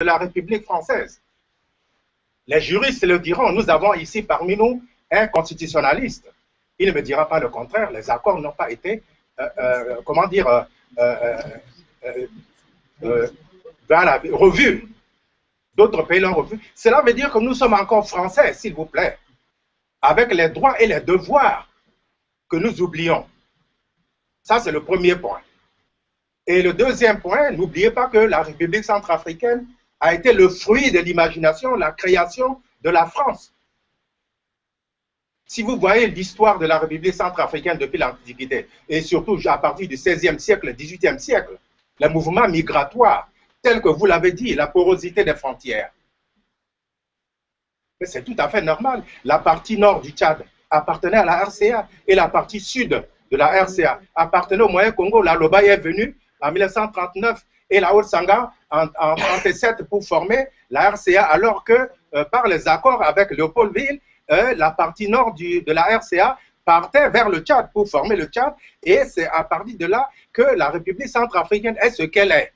de la République française. Les juristes le diront, nous avons ici parmi nous un constitutionnaliste. Il ne me dira pas le contraire, les accords n'ont pas été, revus. D'autres pays l'ont revu. Cela veut dire que nous sommes encore français, s'il vous plaît, avec les droits et les devoirs que nous oublions. Ça, c'est le premier point. Et le deuxième point, n'oubliez pas que la République centrafricaine a été le fruit de l'imagination, la création de la France. Si vous voyez l'histoire de la République centrafricaine depuis l'Antiquité, et surtout à partir du XVIe siècle, XVIIIe siècle, les mouvements migratoires, tels que vous l'avez dit, la porosité des frontières. Mais c'est tout à fait normal. La partie nord du Tchad appartenait à la RCA et la partie sud de la RCA appartenait au Moyen-Congo. La Loba est venue en 1939 et la Haute-Sangha en 1937 pour former la RCA, alors que par les accords avec Léopoldville, la partie nord de la RCA partait vers le Tchad pour former le Tchad, et c'est à partir de là que la République centrafricaine est ce qu'elle est,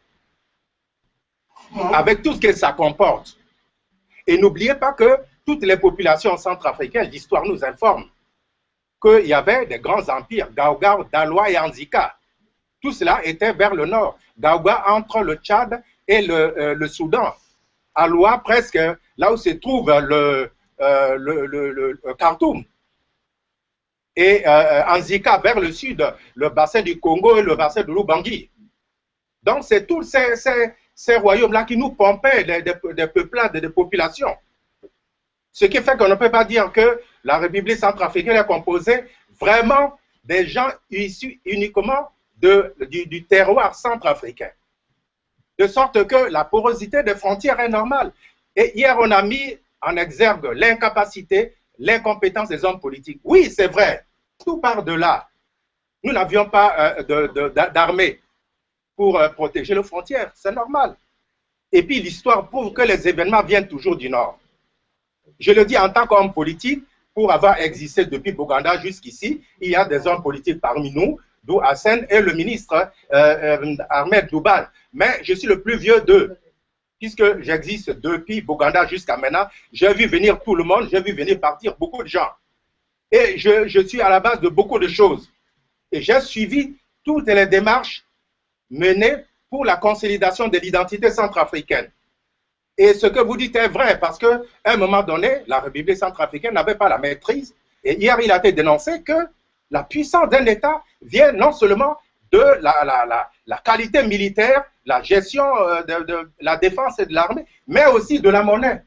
avec tout ce que ça comporte. Et n'oubliez pas que toutes les populations centrafricaines, l'histoire nous informe qu'il y avait des grands empires, Gaouga, Daloa et Anzika. Tout cela était vers le nord. Gaouga entre le Tchad et le Soudan. Aloua, presque là où se trouve le Khartoum. Et Anzika vers le sud, le bassin du Congo et le bassin de l'Ubangi. Donc c'est tous ces royaumes-là qui nous pompaient des peuplades, des populations. Ce qui fait qu'on ne peut pas dire que la République centrafricaine est composée vraiment des gens issus uniquement du terroir centrafricain. De sorte que la porosité des frontières est normale. Et hier, on a mis en exergue l'incapacité, l'incompétence des hommes politiques. Oui, c'est vrai, tout part de là. Nous n'avions pas d'armée pour protéger nos frontières, c'est normal. Et puis l'histoire prouve que les événements viennent toujours du Nord. Je le dis en tant qu'homme politique, pour avoir existé depuis Boganda jusqu'ici, il y a des hommes politiques parmi nous, d'où Hassan et le ministre Ahmed Douban. Mais je suis le plus vieux d'eux, puisque j'existe depuis Boganda jusqu'à maintenant. J'ai vu venir tout le monde, j'ai vu venir partir beaucoup de gens. Et je suis à la base de beaucoup de choses. Et j'ai suivi toutes les démarches menées pour la consolidation de l'identité centrafricaine. Et ce que vous dites est vrai, parce qu'à un moment donné, la République centrafricaine n'avait pas la maîtrise. Et hier, il a été dénoncé que la puissance d'un État vient non seulement de la qualité militaire, la gestion de la défense et de l'armée, mais aussi de la monnaie.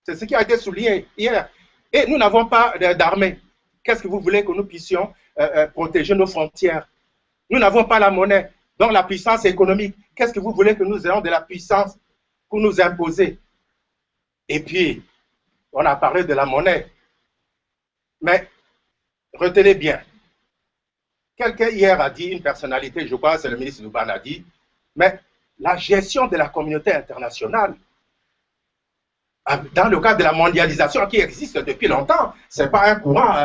C'est ce qui a été souligné hier. Et nous n'avons pas d'armée. Qu'est-ce que vous voulez que nous puissions protéger nos frontières? Nous n'avons pas la monnaie, donc la puissance économique. Qu'est-ce que vous voulez que nous ayons de la puissance pour nous imposer? Et puis, on a parlé de la monnaie. Mais retenez bien, quelqu'un hier a dit, une personnalité, je crois, c'est le ministre Douban a dit, mais la gestion de la communauté internationale, dans le cadre de la mondialisation qui existe depuis longtemps, ce n'est pas un courant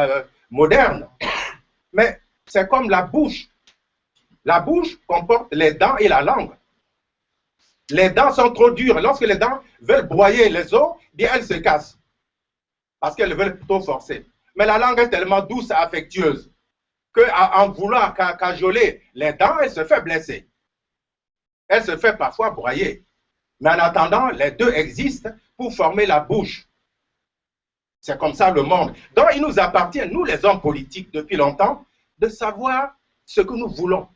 moderne, mais c'est comme la bouche. La bouche comporte les dents et la langue. Les dents sont trop dures. Lorsque les dents veulent broyer les os, bien elles se cassent. Parce qu'elles veulent plutôt forcer. Mais la langue est tellement douce et affectueuse qu'en voulant cajoler les dents, elle se fait blesser. Elle se fait parfois broyer. Mais en attendant, les deux existent pour former la bouche. C'est comme ça le monde. Donc il nous appartient, nous les hommes politiques depuis longtemps, de savoir ce que nous voulons.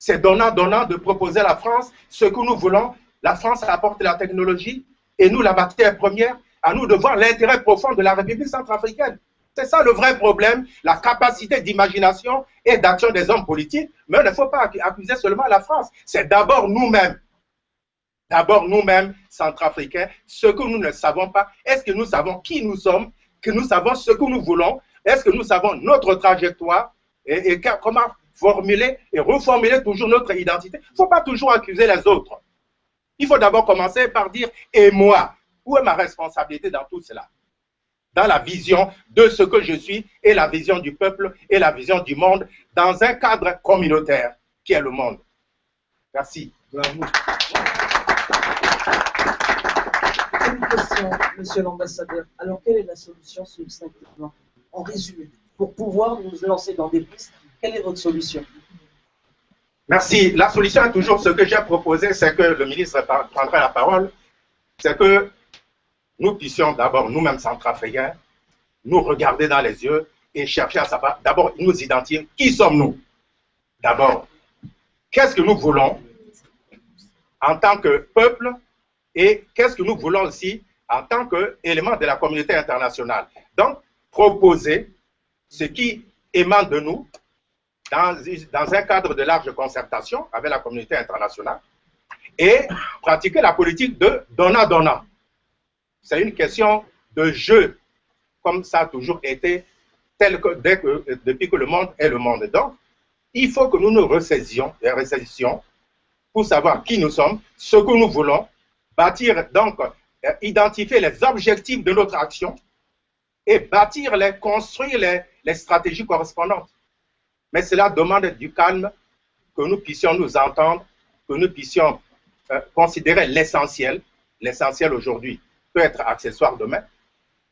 C'est donnant-donnant de proposer à la France ce que nous voulons. La France apporte la technologie et nous la matière première. À nous de voir l'intérêt profond de la République centrafricaine. C'est ça le vrai problème, la capacité d'imagination et d'action des hommes politiques. Mais il ne faut pas accuser seulement la France. C'est d'abord nous-mêmes. D'abord nous-mêmes, centrafricains, ce que nous ne savons pas. Est-ce que nous savons qui nous sommes, que nous savons ce que nous voulons? Est-ce que nous savons notre trajectoire et comment formuler et reformuler toujours notre identité? Il ne faut pas toujours accuser les autres. Il faut d'abord commencer par dire « et moi ?» Où est ma responsabilité dans tout cela? Dans la vision de ce que je suis et la vision du peuple et la vision du monde dans un cadre communautaire qui est le monde. Merci. Bravo. question, monsieur l'ambassadeur. Alors, quelle est la solution succinctement, en résumé, pour pouvoir nous lancer dans des pistes? Quelle est votre solution? Merci. La solution est toujours ce que j'ai proposé, c'est que le ministre prendra la parole, c'est que nous puissions d'abord, nous-mêmes centrafricains, nous regarder dans les yeux et chercher à savoir, d'abord, nous identifier qui sommes-nous. D'abord, qu'est-ce que nous voulons en tant que peuple et qu'est-ce que nous voulons aussi en tant qu'élément de la communauté internationale. Donc, proposer ce qui émane de nous dans un cadre de large concertation avec la communauté internationale et pratiquer la politique de donnant-donnant. C'est une question de jeu, comme ça a toujours été, depuis que le monde est le monde. Donc, il faut que nous nous ressaisissions pour savoir qui nous sommes, ce que nous voulons, bâtir, donc, identifier les objectifs de notre action et construire les stratégies correspondantes. Mais cela demande du calme, que nous puissions nous entendre, que nous puissions considérer l'essentiel. L'essentiel aujourd'hui peut être accessoire demain,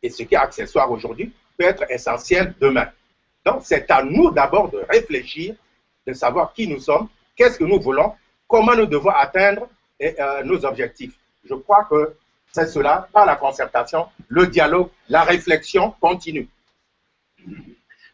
et ce qui est accessoire aujourd'hui peut être essentiel demain. Donc, c'est à nous d'abord de réfléchir, de savoir qui nous sommes, qu'est-ce que nous voulons, comment nous devons atteindre nos objectifs. Je crois que c'est cela, par la concertation, le dialogue, la réflexion continue.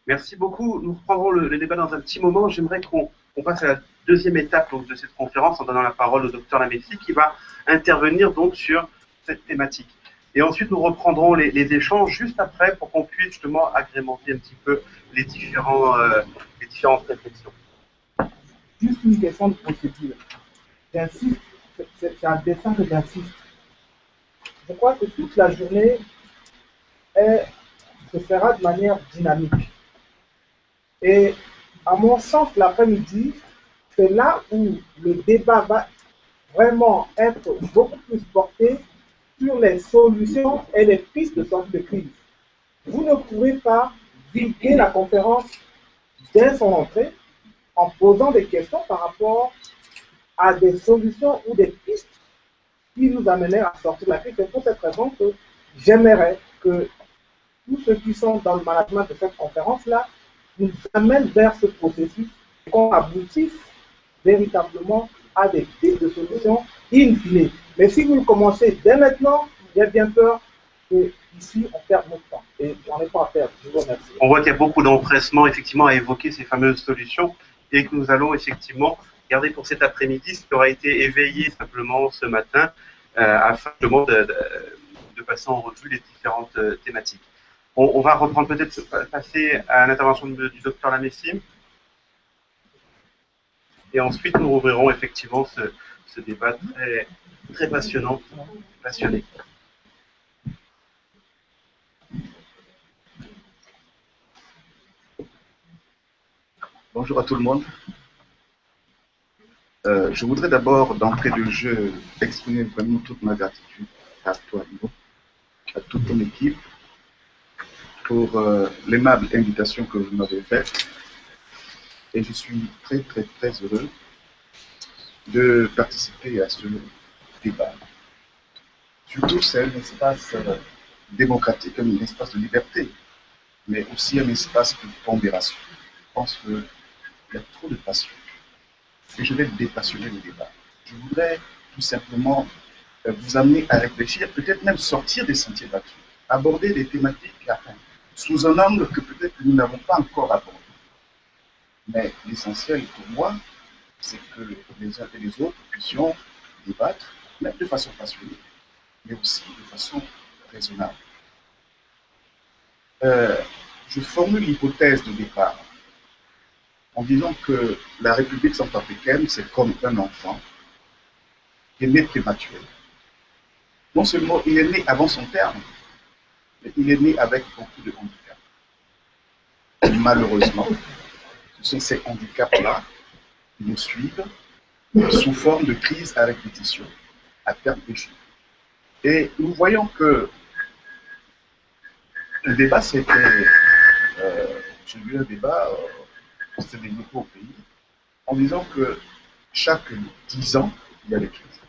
Merci beaucoup. Nous reprendrons le débat dans un petit moment. J'aimerais qu'on passe à la deuxième étape donc, de cette conférence en donnant la parole au docteur Lamessie qui va intervenir donc sur cette thématique. Et ensuite, nous reprendrons les échanges juste après pour qu'on puisse justement agrémenter un petit peu les différentes réflexions. Juste une question de procédure. J'insiste, c'est un dessin que j'insiste. Je crois que toute la journée se fera de manière dynamique. Et à mon sens, l'après-midi, c'est là où le débat va vraiment être beaucoup plus porté sur les solutions et les pistes de sortie de crise. Vous ne pouvez pas vider la conférence dès son entrée en posant des questions par rapport à des solutions ou des pistes qui nous amèneraient à sortir de la crise. C'est pour cette raison que j'aimerais que tous ceux qui sont dans le management de cette conférence-là nous amènent vers ce processus et qu'on aboutisse véritablement à des pistes de solutions in fine. Mais si vous le commencez dès maintenant, j'ai bien peur que ici on perde notre temps. Et j'en ai pas à perdre. Je vous remercie. On voit qu'il y a beaucoup d'empressement effectivement à évoquer ces fameuses solutions et que nous allons effectivement garder pour cet après-midi ce qui aura été éveillé simplement ce matin afin de passer en revue les différentes thématiques. On va reprendre peut-être passer à l'intervention du docteur Lamessie. Et ensuite, nous rouvrirons effectivement ce débat très, très passionnant, passionné. Bonjour à tout le monde. Je voudrais d'abord, d'entrée de jeu, exprimer vraiment toute ma gratitude à toi, Ivo, à toute ton équipe, pour l'aimable invitation que vous m'avez faite. Et je suis très, très, très heureux de participer à ce débat. Surtout, c'est un espace démocratique, un espace de liberté, mais aussi un espace de pondération. Je pense qu'il y a trop de passion. Et je vais dépassionner le débat. Je voudrais tout simplement vous amener à réfléchir, peut-être même sortir des sentiers battus, aborder des thématiques sous un angle que peut-être nous n'avons pas encore abordé. Mais l'essentiel pour moi, c'est que les uns et les autres puissions débattre, même de façon passionnée, mais aussi de façon raisonnable. Je formule l'hypothèse de départ en disant que la République centrafricaine, c'est comme un enfant qui est né prématuré. Non seulement il est né avant son terme, mais il est né avec beaucoup de handicaps. Et malheureusement, ce sont ces handicaps-là qui nous suivent sous forme de crise à répétition, à perte de vue. Et nous voyons que le débat, c'était un débat s'est développé au pays en disant que chaque 10 ans, il y a des crises.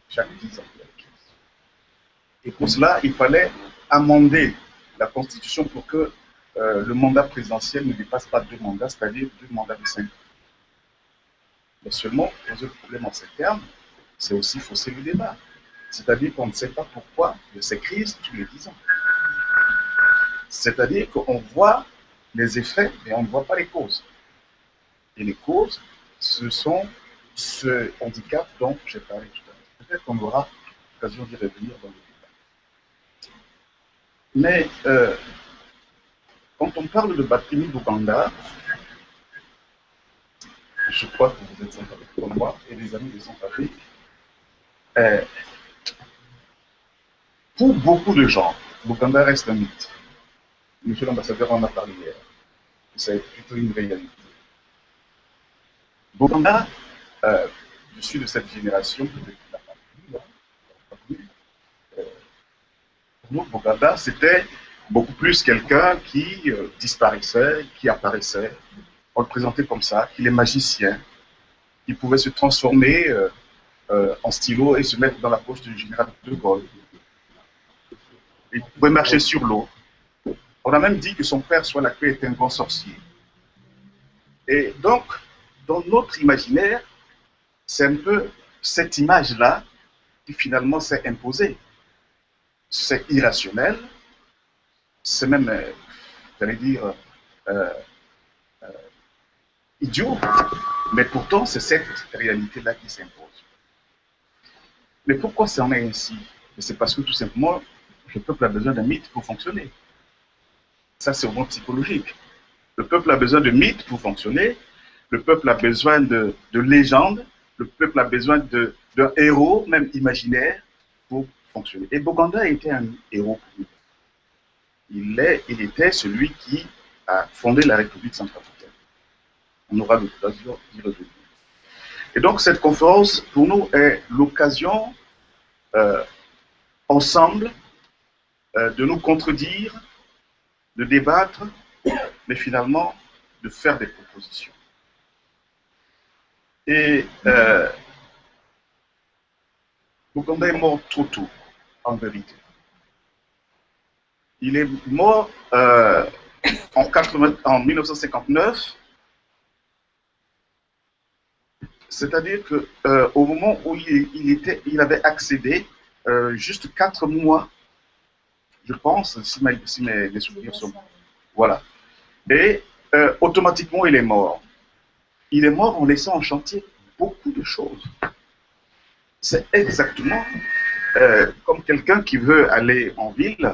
Chaque 10 ans, il y a des crises. Et pour cela, il fallait amender la Constitution pour que le mandat présidentiel ne dépasse pas 2 mandats, c'est-à-dire 2 mandats de 5 ans. Mais seulement, poser le problème en ces termes, c'est aussi fausser le débat. C'est-à-dire qu'on ne sait pas pourquoi il y a ces crises tous les 10 ans. C'est-à-dire qu'on voit les effets, mais on ne voit pas les causes. Et les causes, ce sont ce handicap dont j'ai parlé tout à l'heure. Peut-être qu'on aura l'occasion d'y revenir dans le débat. Mais quand on parle de Batimi Buganda, je crois que vous êtes sympathiques comme moi et les amis de Centrafrique, pour beaucoup de gens, Buganda reste un mythe. Monsieur l'ambassadeur en a parlé hier. C'est plutôt une réalité. Buganda, je suis de cette génération, peut-être qu'il n'a pas connu. Pour nous, Buganda, c'était beaucoup plus quelqu'un qui disparaissait, qui apparaissait. On le présentait comme ça, qu'il est magicien, qu'il pouvait se transformer en stylo et se mettre dans la poche du général de Gaulle. Il pouvait marcher sur l'eau. On a même dit que son père, Soalaké, était un grand sorcier. Et donc, dans notre imaginaire, c'est un peu cette image-là qui finalement s'est imposée. C'est irrationnel, c'est même, j'allais dire, idiot, mais pourtant c'est cette réalité-là qui s'impose. Mais pourquoi ça en est ainsi? C'est parce que tout simplement, le peuple a besoin d'un mythe pour fonctionner. Ça, c'est au monde psychologique. Le peuple a besoin de mythes pour fonctionner. Le peuple a besoin de légendes. Le peuple a besoin d'un héros, même imaginaire, pour fonctionner. Et Buganda était un héros pour nous. Il était celui qui a fondé la République centrafricaine. On aura l'occasion d'y revenir. Et donc, cette conférence, pour nous, est l'occasion, ensemble, de nous contredire, de débattre, mais finalement, de faire des propositions. Et Buganda est mort trop tôt, en vérité. Il est mort en 1959, c'est-à-dire qu'au moment où il avait accédé, juste 4 mois, je pense, si mes souvenirs sont... Voilà. Et automatiquement, il est mort. Il est mort en laissant en chantier beaucoup de choses. C'est exactement comme quelqu'un qui veut aller en ville,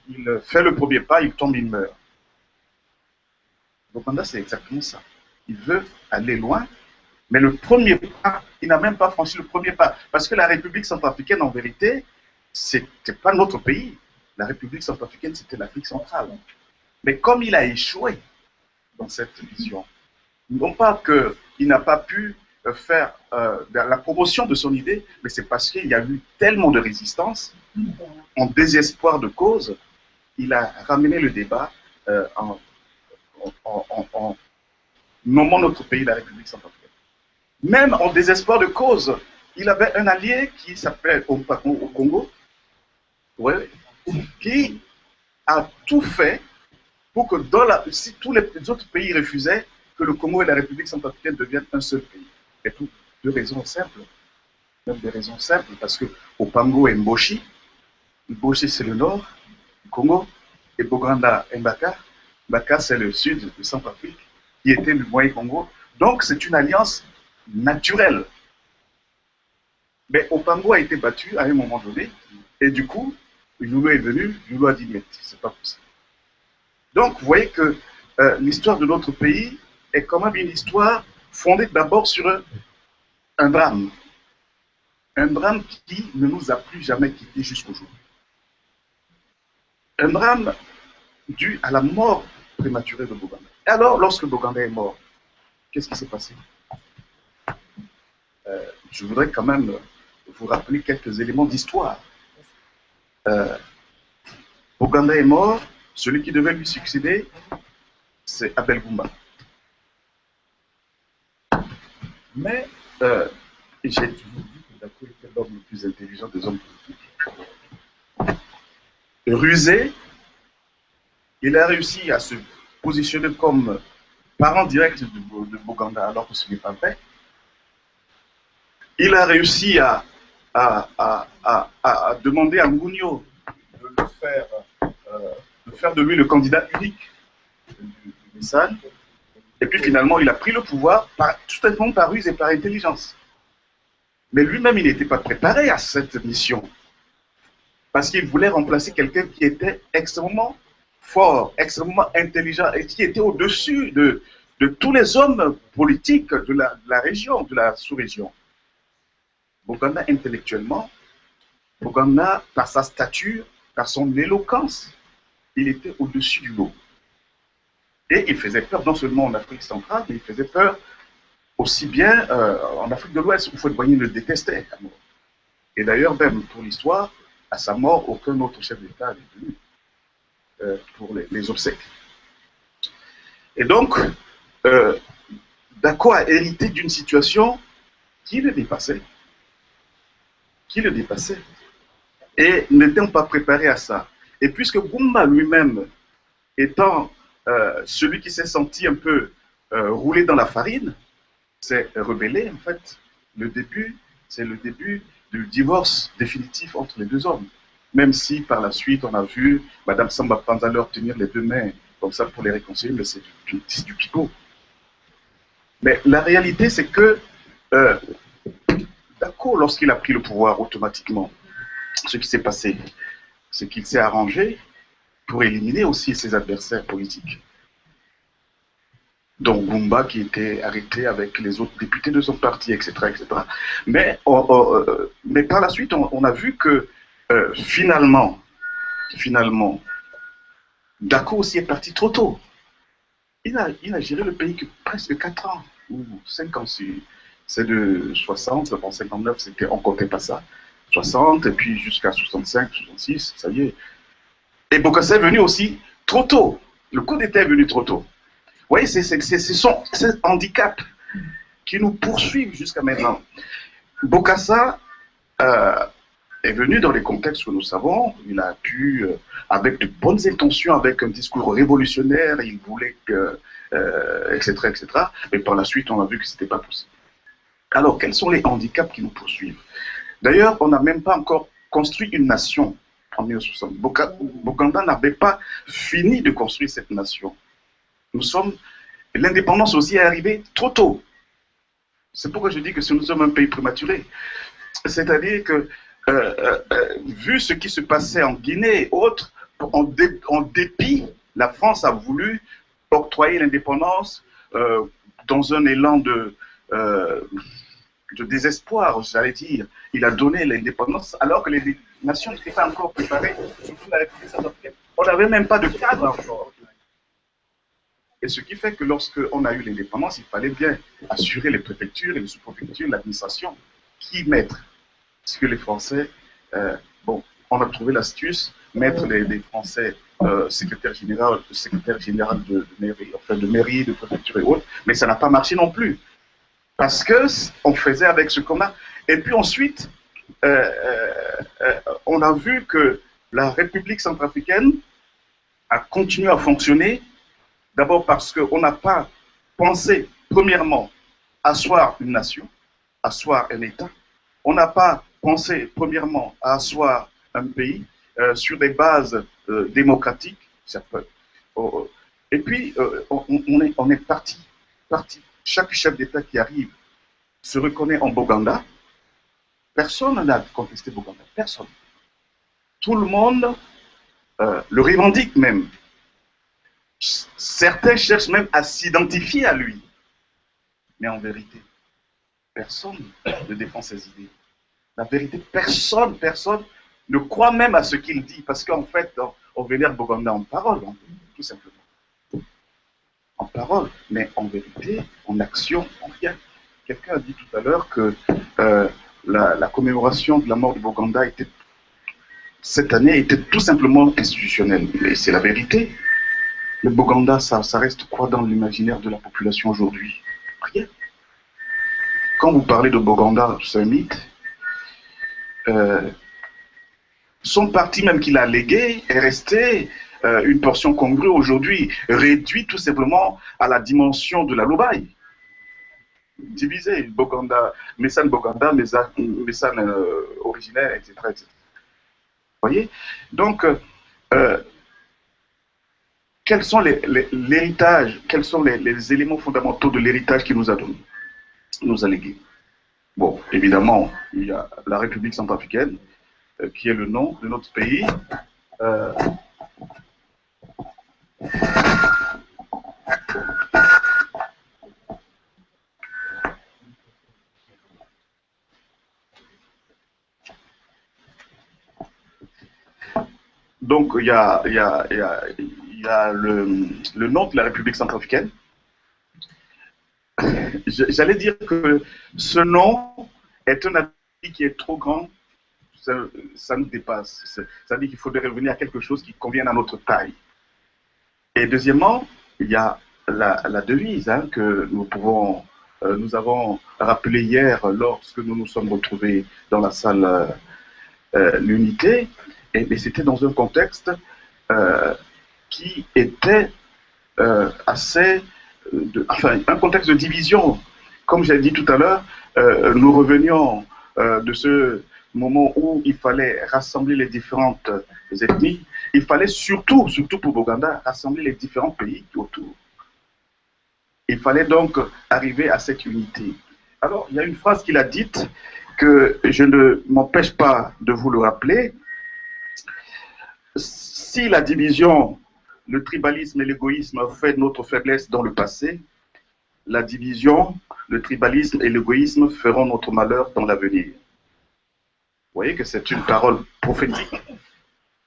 il fait le premier pas, il tombe, il meurt. Buganda, c'est exactement ça. Il veut aller loin, mais le premier pas, il n'a même pas franchi le premier pas. Parce que la République centrafricaine, en vérité, ce n'était pas notre pays. La République centrafricaine, c'était l'Afrique centrale. Mais comme il a échoué dans cette vision, non pas qu'il n'a pas pu faire la promotion de son idée, mais c'est parce qu'il y a eu tellement de résistance, en désespoir de cause, il a ramené le débat en nommant notre pays la République centrafricaine. Même en désespoir de cause, il avait un allié qui s'appelle au Congo, ouais, qui a tout fait pour que si tous les autres pays refusaient, que le Congo et la République centrafricaine deviennent un seul pays. Et pour 2 raisons simples. Même des raisons simples, parce que Opango et Mboshi, Mboshi c'est le nord du Congo, et Buganda et Mbaka, Mbaka c'est le sud de Centrafrique, qui était le moyen Congo. Donc c'est une alliance naturelle. Mais Opango a été battu à un moment donné, et du coup, Loulou est venu, Loulou a dit, mais c'est pas possible. Donc vous voyez que l'histoire de notre pays est quand même une histoire fondée d'abord sur un drame. Un drame qui ne nous a plus jamais quittés jusqu'au jour. Un drame dû à la mort prématurée de Buganda. Et alors, lorsque Buganda est mort, qu'est-ce qui s'est passé? Je voudrais quand même vous rappeler quelques éléments d'histoire. Buganda est mort, celui qui devait lui succéder, c'est Abel Goumba. Mais j'ai toujours dit que Dakou était l'homme le plus intelligent des hommes politiques. rusé. Il a réussi à se positionner comme parent direct de Boganda, alors que ce n'est pas vrai. Il a réussi à demander à Ngounio de faire de lui le candidat unique du Nissan. Et puis finalement, il a pris le pouvoir tout simplement par ruse et par intelligence. Mais lui-même, il n'était pas préparé à cette mission. Parce qu'il voulait remplacer quelqu'un qui était extrêmement fort, extrêmement intelligent et qui était au-dessus de tous les hommes politiques de la région, de la sous-région. Boganda intellectuellement, Boganda par sa stature, par son éloquence, il était au-dessus du lot. Et il faisait peur non seulement en Afrique centrale, mais il faisait peur aussi bien en Afrique de l'Ouest, où Houphouët-Boigny le détestait à mort. Et d'ailleurs, même pour l'histoire, à sa mort, aucun autre chef d'État n'est venu pour les obsèques. Et donc, Dako a hérité d'une situation qui le dépassait. Et n'étant pas préparé à ça. Et puisque Goumba lui-même, étant celui qui s'est senti un peu roulé dans la farine, s'est rebellé en fait. C'est le début du divorce définitif entre les deux hommes. Même si par la suite on a vu Mme Samba Panza leur tenir les deux mains comme ça pour les réconcilier, mais c'est du pipeau. Mais la réalité c'est que Dako, lorsqu'il a pris le pouvoir automatiquement, ce qui s'est passé, c'est qu'il s'est arrangé pour éliminer aussi ses adversaires politiques. Donc Goumba qui était arrêté avec les autres députés de son parti, etc. etc. Mais par la suite, on a vu que finalement, Dako aussi est parti trop tôt. Il a géré le pays que presque 4 ans, ou 5 ans. C'est de 60, en 59, on ne comptait pas ça. 60, et puis jusqu'à 65, 66, ça y est. Et Bokassa est venu aussi trop tôt. Le coup d'État est venu trop tôt. Vous voyez, c'est ce handicap qui nous poursuivent jusqu'à maintenant. Bokassa est venu dans les contextes que nous savons. Il a pu, avec de bonnes intentions, avec un discours révolutionnaire, il voulait que, etc., etc. Mais par la suite, on a vu que ce n'était pas possible. Alors, quels sont les handicaps qui nous poursuivent? D'ailleurs, on n'a même pas encore construit une nation en 1960. Boganda n'avait pas fini de construire cette nation. L'indépendance aussi est arrivée trop tôt. C'est pourquoi je dis que nous sommes un pays prématuré. C'est-à-dire que, vu ce qui se passait en Guinée et autres, en dépit, la France a voulu octroyer l'indépendance dans un élan de désespoir, j'allais dire. Il a donné l'indépendance alors que les nations n'étaient pas encore préparées, surtout la République centrafricaine. On n'avait même pas de cadre encore. Et ce qui fait que lorsqu'on a eu l'indépendance, il fallait bien assurer les préfectures et les sous-préfectures, l'administration. Qui mettre? Parce que les Français, on a trouvé l'astuce, mettre les Français secrétaire général de mairie, enfin de mairie, de préfecture et autres, mais ça n'a pas marché non plus. Parce qu'on faisait avec ce qu'on a. Et puis ensuite, on a vu que la République centrafricaine a continué à fonctionner. D'abord parce qu'on n'a pas pensé, premièrement, asseoir une nation, asseoir un État. On n'a pas pensé, premièrement, à asseoir un pays sur des bases démocratiques. Et puis, on est parti. Chaque chef d'État qui arrive se reconnaît en Boganda. Personne n'a contesté Boganda. Personne. Tout le monde le revendique même. Certains cherchent même à s'identifier à lui. Mais en vérité, personne ne défend ses idées. La vérité, personne ne croit même à ce qu'il dit. Parce qu'en fait, on vénère Boganda en parole, tout simplement. En parole, mais en vérité, en action, en rien. Quelqu'un a dit tout à l'heure que la commémoration de la mort de Boganda cette année était tout simplement institutionnelle. Et c'est la vérité. Le Boganda, ça reste quoi dans l'imaginaire de la population aujourd'hui? Rien. Quand vous parlez de Boganda, c'est un mythe. son parti même qu'il a légué est resté une portion congrue aujourd'hui, réduit tout simplement à la dimension de la Lobaye. Divisé, Boganda, Messane Boganda, Messane originaire, etc., etc. Vous voyez? Donc, quels sont l'héritage, quels sont les éléments fondamentaux de l'héritage qu'il nous a donné, nous a légué? Bon, évidemment, il y a la République centrafricaine, qui est le nom de notre pays. Donc, il y a le nom de la République centrafricaine. J'allais dire que ce nom est un appui qui est trop grand, ça nous dépasse. Ça veut dire qu'il faudrait revenir à quelque chose qui convienne à notre taille. Et deuxièmement, il y a la devise que nous avons rappelée hier lorsque nous nous sommes retrouvés dans la salle l'unité, et c'était dans un contexte qui était assez, un contexte de division. Comme j'ai dit tout à l'heure, nous revenions de ce moment où il fallait rassembler les différentes ethnies. Il fallait surtout pour Boganda, rassembler les différents pays autour. Il fallait donc arriver à cette unité. Alors, il y a une phrase qu'il a dite que je ne m'empêche pas de vous le rappeler. Si la division, le tribalisme et l'égoïsme ont fait notre faiblesse dans le passé, la division, le tribalisme et l'égoïsme feront notre malheur dans l'avenir. Vous voyez que c'est une parole prophétique.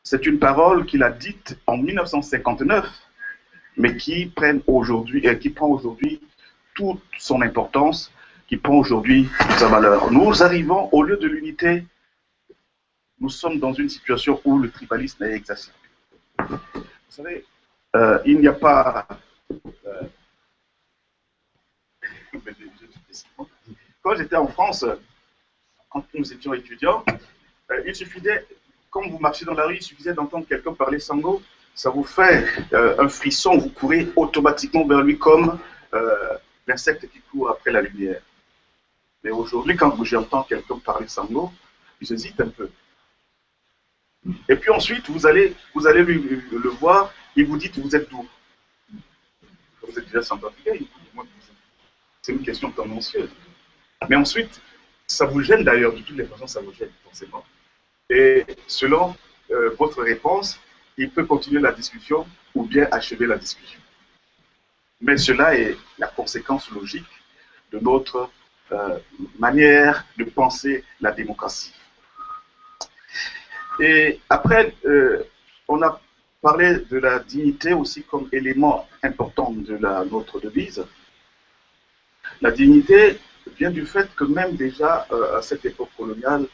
C'est une parole qu'il a dite en 1959, mais qui prend aujourd'hui toute son importance, qui prend aujourd'hui sa valeur. Nous arrivons, au lieu de l'unité, nous sommes dans une situation où le tribalisme est exacerbé. Vous savez, il n'y a pas... Quand j'étais en France, quand nous étions étudiants, il suffisait, quand vous marchez dans la rue, il suffisait d'entendre quelqu'un parler sango, ça vous fait un frisson, vous courez automatiquement vers lui comme l'insecte qui court après la lumière. Mais aujourd'hui, quand j'entends quelqu'un parler sango, j'hésite un peu. Et puis ensuite, vous allez le voir, et vous dites, vous êtes d'où? Vous êtes déjà centrafricain. C'est une question tendancieuse. Mais ensuite, ça vous gêne d'ailleurs, de toutes les façons, ça vous gêne forcément. Et selon votre réponse, il peut continuer la discussion ou bien achever la discussion. Mais cela est la conséquence logique de notre manière de penser la démocratie. Et après, on a parlé de la dignité aussi comme élément important de notre devise. La dignité vient du fait que même déjà à cette époque coloniale,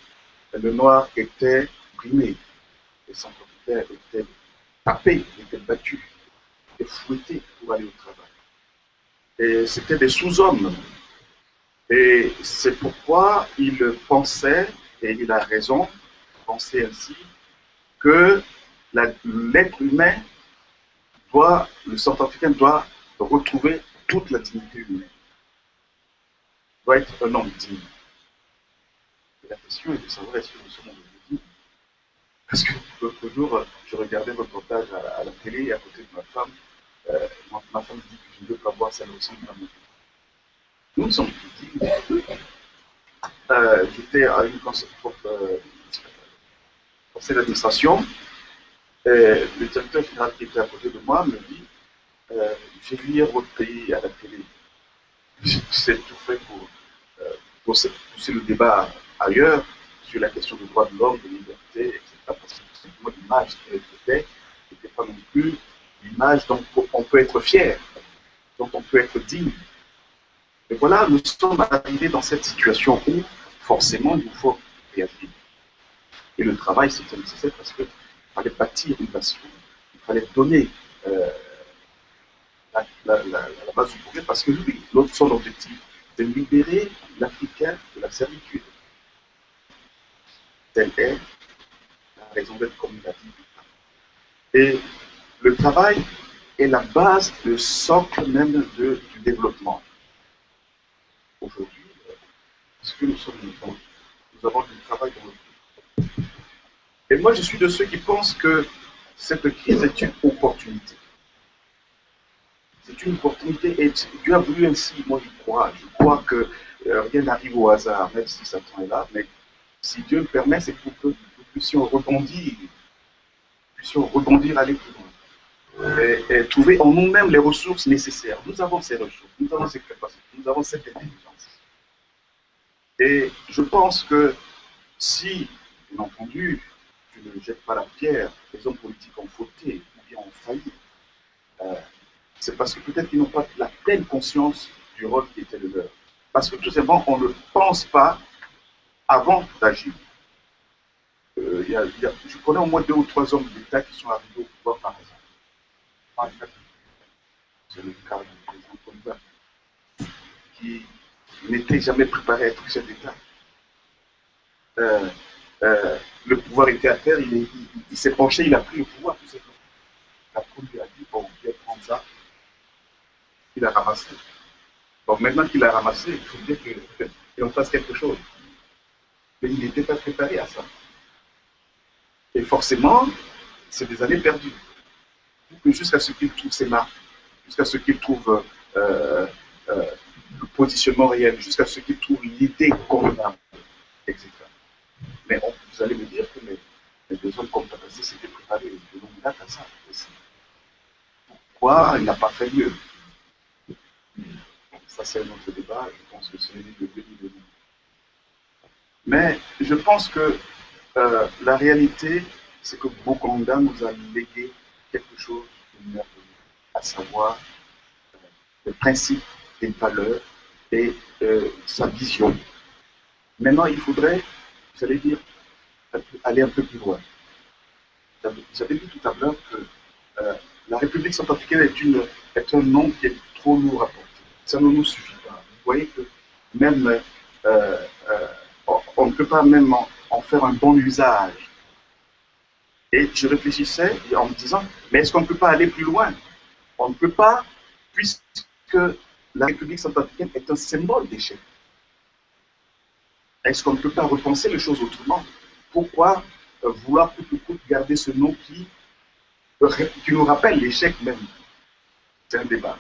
le noir était brimé, les centrafricains étaient tapés, étaient battus, étaient fouettés pour aller au travail. Et c'était des sous-hommes. Et c'est pourquoi il pensait, et il a raison, penser ainsi, que l'être humain le centrafricain doit retrouver toute la dignité humaine. Il doit être un homme digne. Et la question est de savoir est-ce que nous sommes dignes. Parce que l'autre jour, je regardais un reportage à la télé et à côté de ma femme, ma femme dit que je ne veux pas voir ça aussi dans mon. Nous sommes plus dignes. J'étais à une conseil d'administration. Le directeur général qui était à côté de moi me dit j'ai vu hier votre pays à la télé. C'est tout fait pour pousser le débat ailleurs sur la question des droits de l'homme, de liberté, etc. Parce que l'image qui était faite n'était pas non plus l'image dont on peut être fier, dont on peut être digne. Et voilà, nous sommes arrivés dans cette situation où forcément il nous faut réagir. Et le travail, c'était nécessaire parce qu'il fallait bâtir une nation. Il fallait donner la base du progrès parce que lui, son objectif, c'est de libérer l'Africain de la servitude. Telle est la raison d'être comme il a dit. Et le travail est la base, le socle même du développement. Aujourd'hui, ce que nous sommes, nous avons du travail dans notre vie. Et moi, je suis de ceux qui pensent que cette crise est une opportunité. C'est une opportunité et Dieu a voulu ainsi, moi je crois. Je crois que rien n'arrive au hasard, même si Satan est là, mais si Dieu le permet, c'est pour que nous puissions rebondir, aller plus loin. Et trouver en nous-mêmes les ressources nécessaires. Nous avons ces ressources, nous avons ces capacités, nous avons cette intelligence. Et je pense que si, bien entendu, tu ne jettes pas la pierre, les hommes politiques ont fauté ou bien ont failli, c'est parce que peut-être qu'ils n'ont pas la pleine conscience du rôle qui était le leur. Parce que tout simplement, on ne pense pas avant d'agir. Je connais au moins 2 ou 3 hommes d'État qui sont arrivés au pouvoir par exemple. C'est le cas du président Colbert, qui n'était jamais préparé à être chef d'État. Le pouvoir était à terre, il s'est penché, il a pris le pouvoir, tout simplement. La Cour lui a dit, bon, viens prendre ça. Il a ramassé. Donc maintenant qu'il a ramassé, il faut dire qu'il en fasse quelque chose. Mais il n'était pas préparé à ça. Et forcément, c'est des années perdues. Jusqu'à ce qu'il trouve ses marques, jusqu'à ce qu'il trouve le positionnement réel, jusqu'à ce qu'il trouve l'idée convenable, etc. Mais vous allez me dire que les 2 hommes comme Tabassé s'étaient préparés de longue date à ça aussi. Pourquoi il n'a pas fait mieux? Ça, c'est un autre débat. Je pense que c'est le début de nous. Mais je pense que la réalité, c'est que Bokanda nous a légué quelque chose de merveilleux, à savoir les principes, les valeurs et sa vision. Maintenant, il faudrait, vous allez dire, aller un peu plus loin. J'avais dit tout à l'heure que la République centrafricaine est un nom qui est trop lourd à porter. Ça ne nous suffit pas. Vous voyez que même on ne peut pas même en faire un bon usage. Et je réfléchissais en me disant, mais est-ce qu'on ne peut pas aller plus loin? On ne peut pas, puisque la République centrafricaine est un symbole d'échec. Est-ce qu'on ne peut pas repenser les choses autrement? Pourquoi vouloir coûte que coûte garder ce nom qui nous rappelle l'échec même? C'est un débat.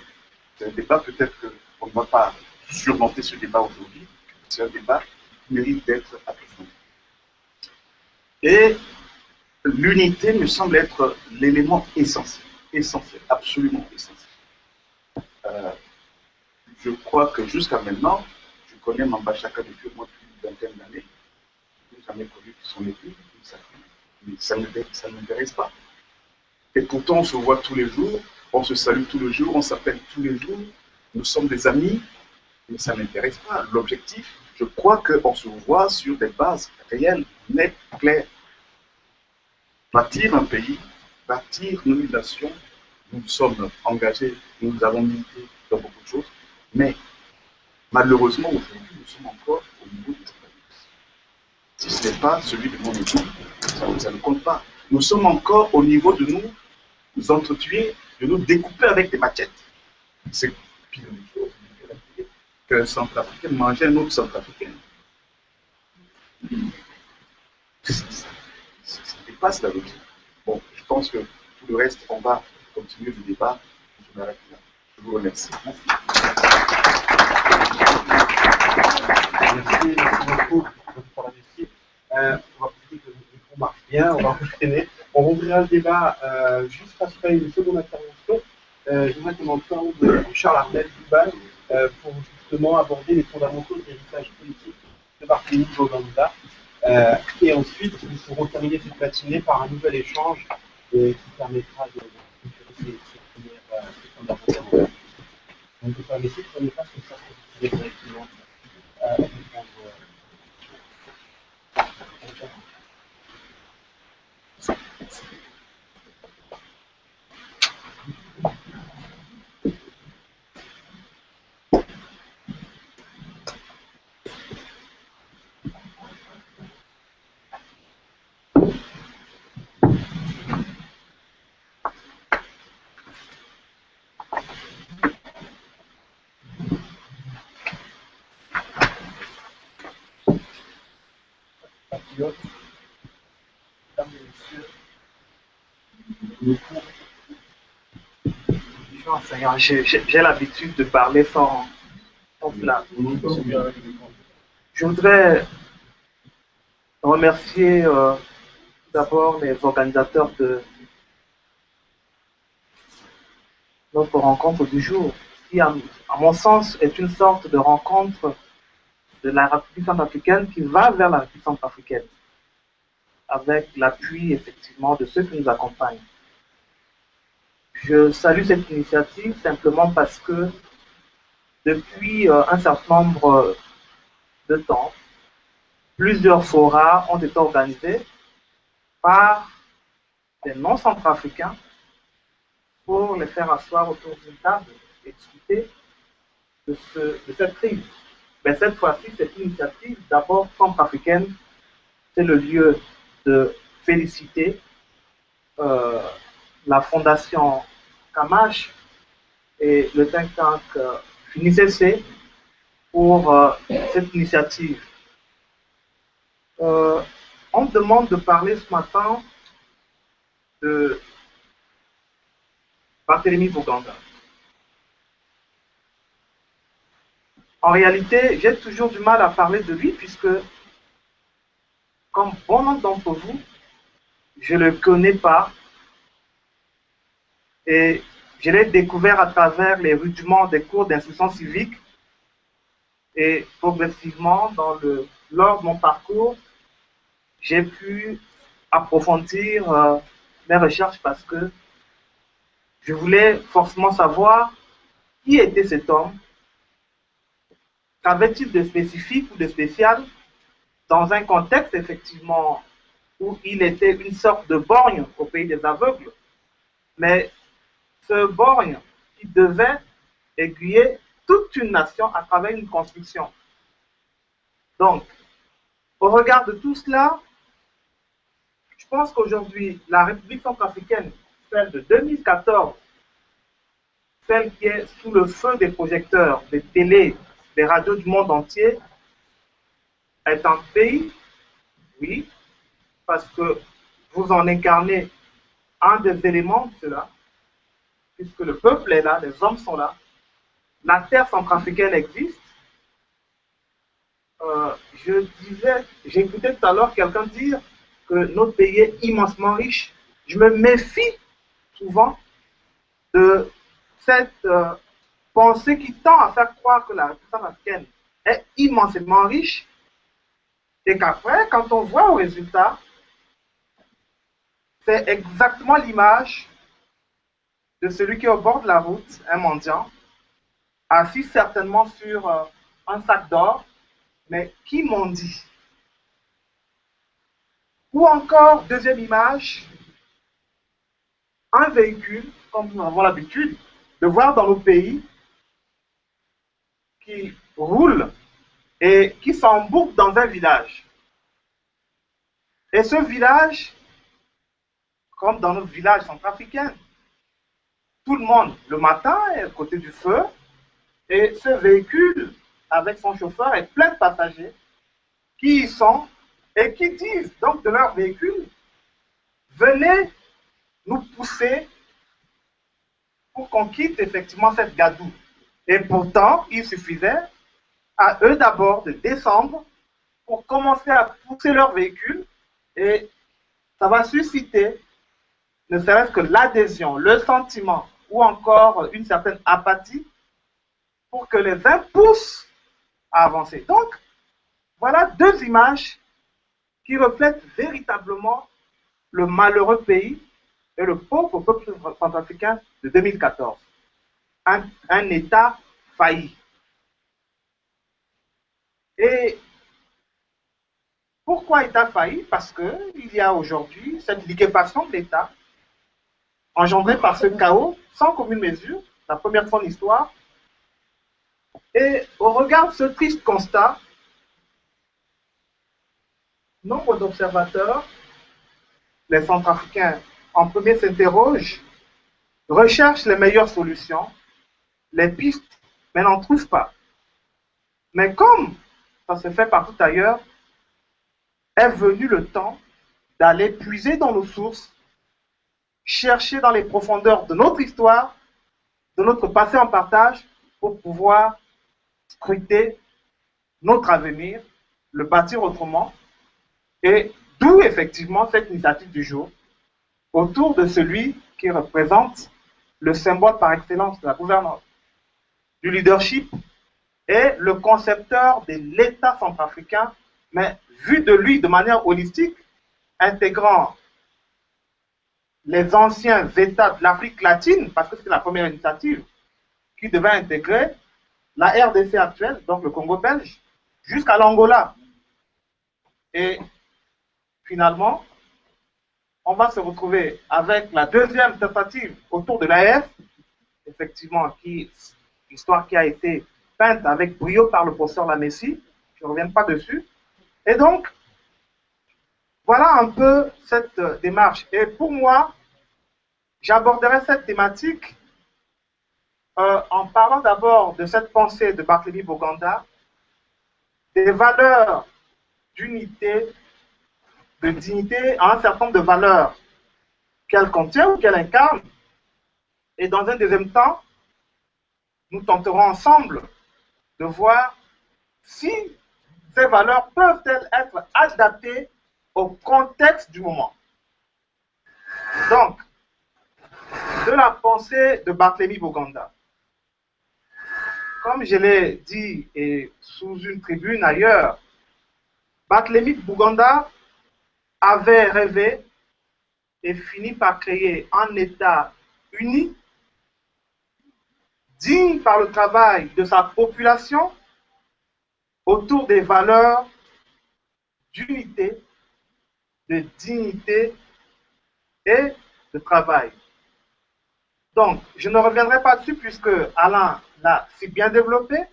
C'est un débat, peut-être qu'on ne va pas surmonter ce débat aujourd'hui. C'est un débat qui mérite d'être approfondi. Et l'unité me semble être l'élément essentiel, absolument essentiel. Je crois que jusqu'à maintenant, je connais Mamba Chaka depuis au moins plus d'une vingtaine d'années. Je n'ai jamais connu son époux, mais ça ne m'intéresse pas. Et pourtant, on se voit tous les jours, on se salue tous les jours, on s'appelle tous les jours, nous sommes des amis, mais ça ne m'intéresse pas. L'objectif, je crois qu'on se voit sur des bases réelles, nettes, claires. Bâtir un pays, bâtir une nation, nous sommes engagés, nous avons milité dans beaucoup de choses, mais malheureusement, aujourd'hui, nous sommes encore au niveau du tribalisme. Si ce n'est pas celui de mon époux, ça ne compte pas. Nous sommes encore au niveau de nous entretuer, de nous découper avec des machettes. C'est pire une chose qu'un Centrafricain mangeait un autre Centrafricain. Ça dépasse la logique. Bon, je pense que tout le reste, on va continuer le débat. Je m'arrête là. Je vous remercie. Merci beaucoup pour la réussite. On va profiter que le micro marche bien, on va enchaîner. On ouvrira le débat juste après une seconde intervention. J'aimerais qu'on entende Charles Arnel Duval pour justement aborder les fondamentaux de l'héritage politique de Barthélémy Boganda. Et ensuite, nous pourrons terminer cette matinée par un nouvel échange qui permettra de clôturer ces premières interventions. Donc, je vais essayer de prendre pas comme ça pour directement répondre. compatriotes, mesdames et messieurs, je suis enseignant, j'ai l'habitude de parler sans plat. Je voudrais remercier d'abord les organisateurs de notre rencontre du jour, qui, à mon sens, est une sorte de rencontre de la République centrafricaine qui va vers la République centrafricaine, avec l'appui, effectivement, de ceux qui nous accompagnent. Je salue cette initiative simplement parce que, depuis un certain nombre de temps, plusieurs forats ont été organisés par des non-centrafricains pour les faire asseoir autour d'une table et discuter de cette crise. Mais cette fois-ci, cette initiative, d'abord centrafricaine, c'est le lieu de féliciter la Fondation Camache et le think tank FINICC pour cette initiative. On me demande de parler ce matin de Barthélemy Boganda. En réalité, j'ai toujours du mal à parler de lui puisque, comme bon nombre d'entre vous, je ne le connais pas et je l'ai découvert à travers les rudiments des cours d'instruction civique et progressivement, lors de mon parcours, j'ai pu approfondir mes recherches parce que je voulais forcément savoir qui était cet homme, qu'avait-il de spécifique ou de spécial dans un contexte effectivement où il était une sorte de borgne au pays des aveugles, mais ce borgne qui devait aiguiller toute une nation à travers une construction. Donc, au regard de tout cela, je pense qu'aujourd'hui, la République centrafricaine, celle de 2014, celle qui est sous le feu des projecteurs, des télés, des radios du monde entier, est un pays, oui, parce que vous en incarnez un des éléments de cela, puisque le peuple est là, les hommes sont là, la terre centrafricaine existe. J'écoutais tout à l'heure quelqu'un dire que notre pays est immensement riche. Je me méfie souvent de cette pensée qui tend à faire croire que la République centrafricaine est immensément riche et qu'après, quand on voit au résultat, c'est exactement l'image de celui qui est au bord de la route, un mendiant, assis certainement sur un sac d'or, mais qui mendie. Ou encore, deuxième image, un véhicule, comme nous avons l'habitude de voir dans nos pays, qui roule et qui s'emboucle dans un village. Et ce village, comme dans notre village centrafricain, tout le monde, le matin, est à côté du feu, et ce véhicule, avec son chauffeur, est plein de passagers qui y sont et qui disent donc de leur véhicule, venez nous pousser pour qu'on quitte effectivement cette gadoue. Et pourtant, il suffisait à eux d'abord de descendre pour commencer à pousser leur véhicule et ça va susciter ne serait-ce que l'adhésion, le sentiment ou encore une certaine apathie pour que les uns poussent à avancer. Donc, voilà deux images qui reflètent véritablement le malheureux pays et le pauvre peuple centrafricain de 2014. Un État failli. Et pourquoi État failli? Parce qu'il y a aujourd'hui cette liquéfaction de l'État engendrée par ce chaos sans commune mesure, la première fois de l'histoire. Et au regard de ce triste constat, nombre d'observateurs, les Centrafricains en premier s'interrogent, recherchent les meilleures solutions, les pistes, mais n'en trouvent pas. Mais comme ça se fait partout ailleurs, est venu le temps d'aller puiser dans nos sources, chercher dans les profondeurs de notre histoire, de notre passé en partage, pour pouvoir scruter notre avenir, le bâtir autrement, et d'où effectivement cette initiative du jour, autour de celui qui représente le symbole par excellence de la gouvernance, du leadership, et le concepteur de l'État centrafricain, mais vu de lui de manière holistique, intégrant les anciens États de l'Afrique latine, parce que c'est la première initiative, qui devait intégrer la RDC actuelle, donc le Congo belge, jusqu'à l'Angola. Et finalement, on va se retrouver avec la deuxième tentative autour de l'AES, effectivement, histoire qui a été peinte avec brio par le professeur Lamessi, je ne reviens pas dessus. Et donc, voilà un peu cette démarche. Et pour moi, j'aborderai cette thématique en parlant d'abord de cette pensée de Barthélemy Boganda, des valeurs d'unité, de dignité, un certain nombre de valeurs qu'elle contient ou qu'elle incarne. Et dans un deuxième temps, nous tenterons ensemble de voir si ces valeurs peuvent-elles être adaptées au contexte du moment. Donc, de la pensée de Barthélemy Boganda. Comme je l'ai dit et sous une tribune ailleurs, Barthélemy Boganda avait rêvé et fini par créer un État uni, digne par le travail de sa population, autour des valeurs d'unité, de dignité et de travail. Donc, je ne reviendrai pas dessus puisque Alain l'a si bien développé.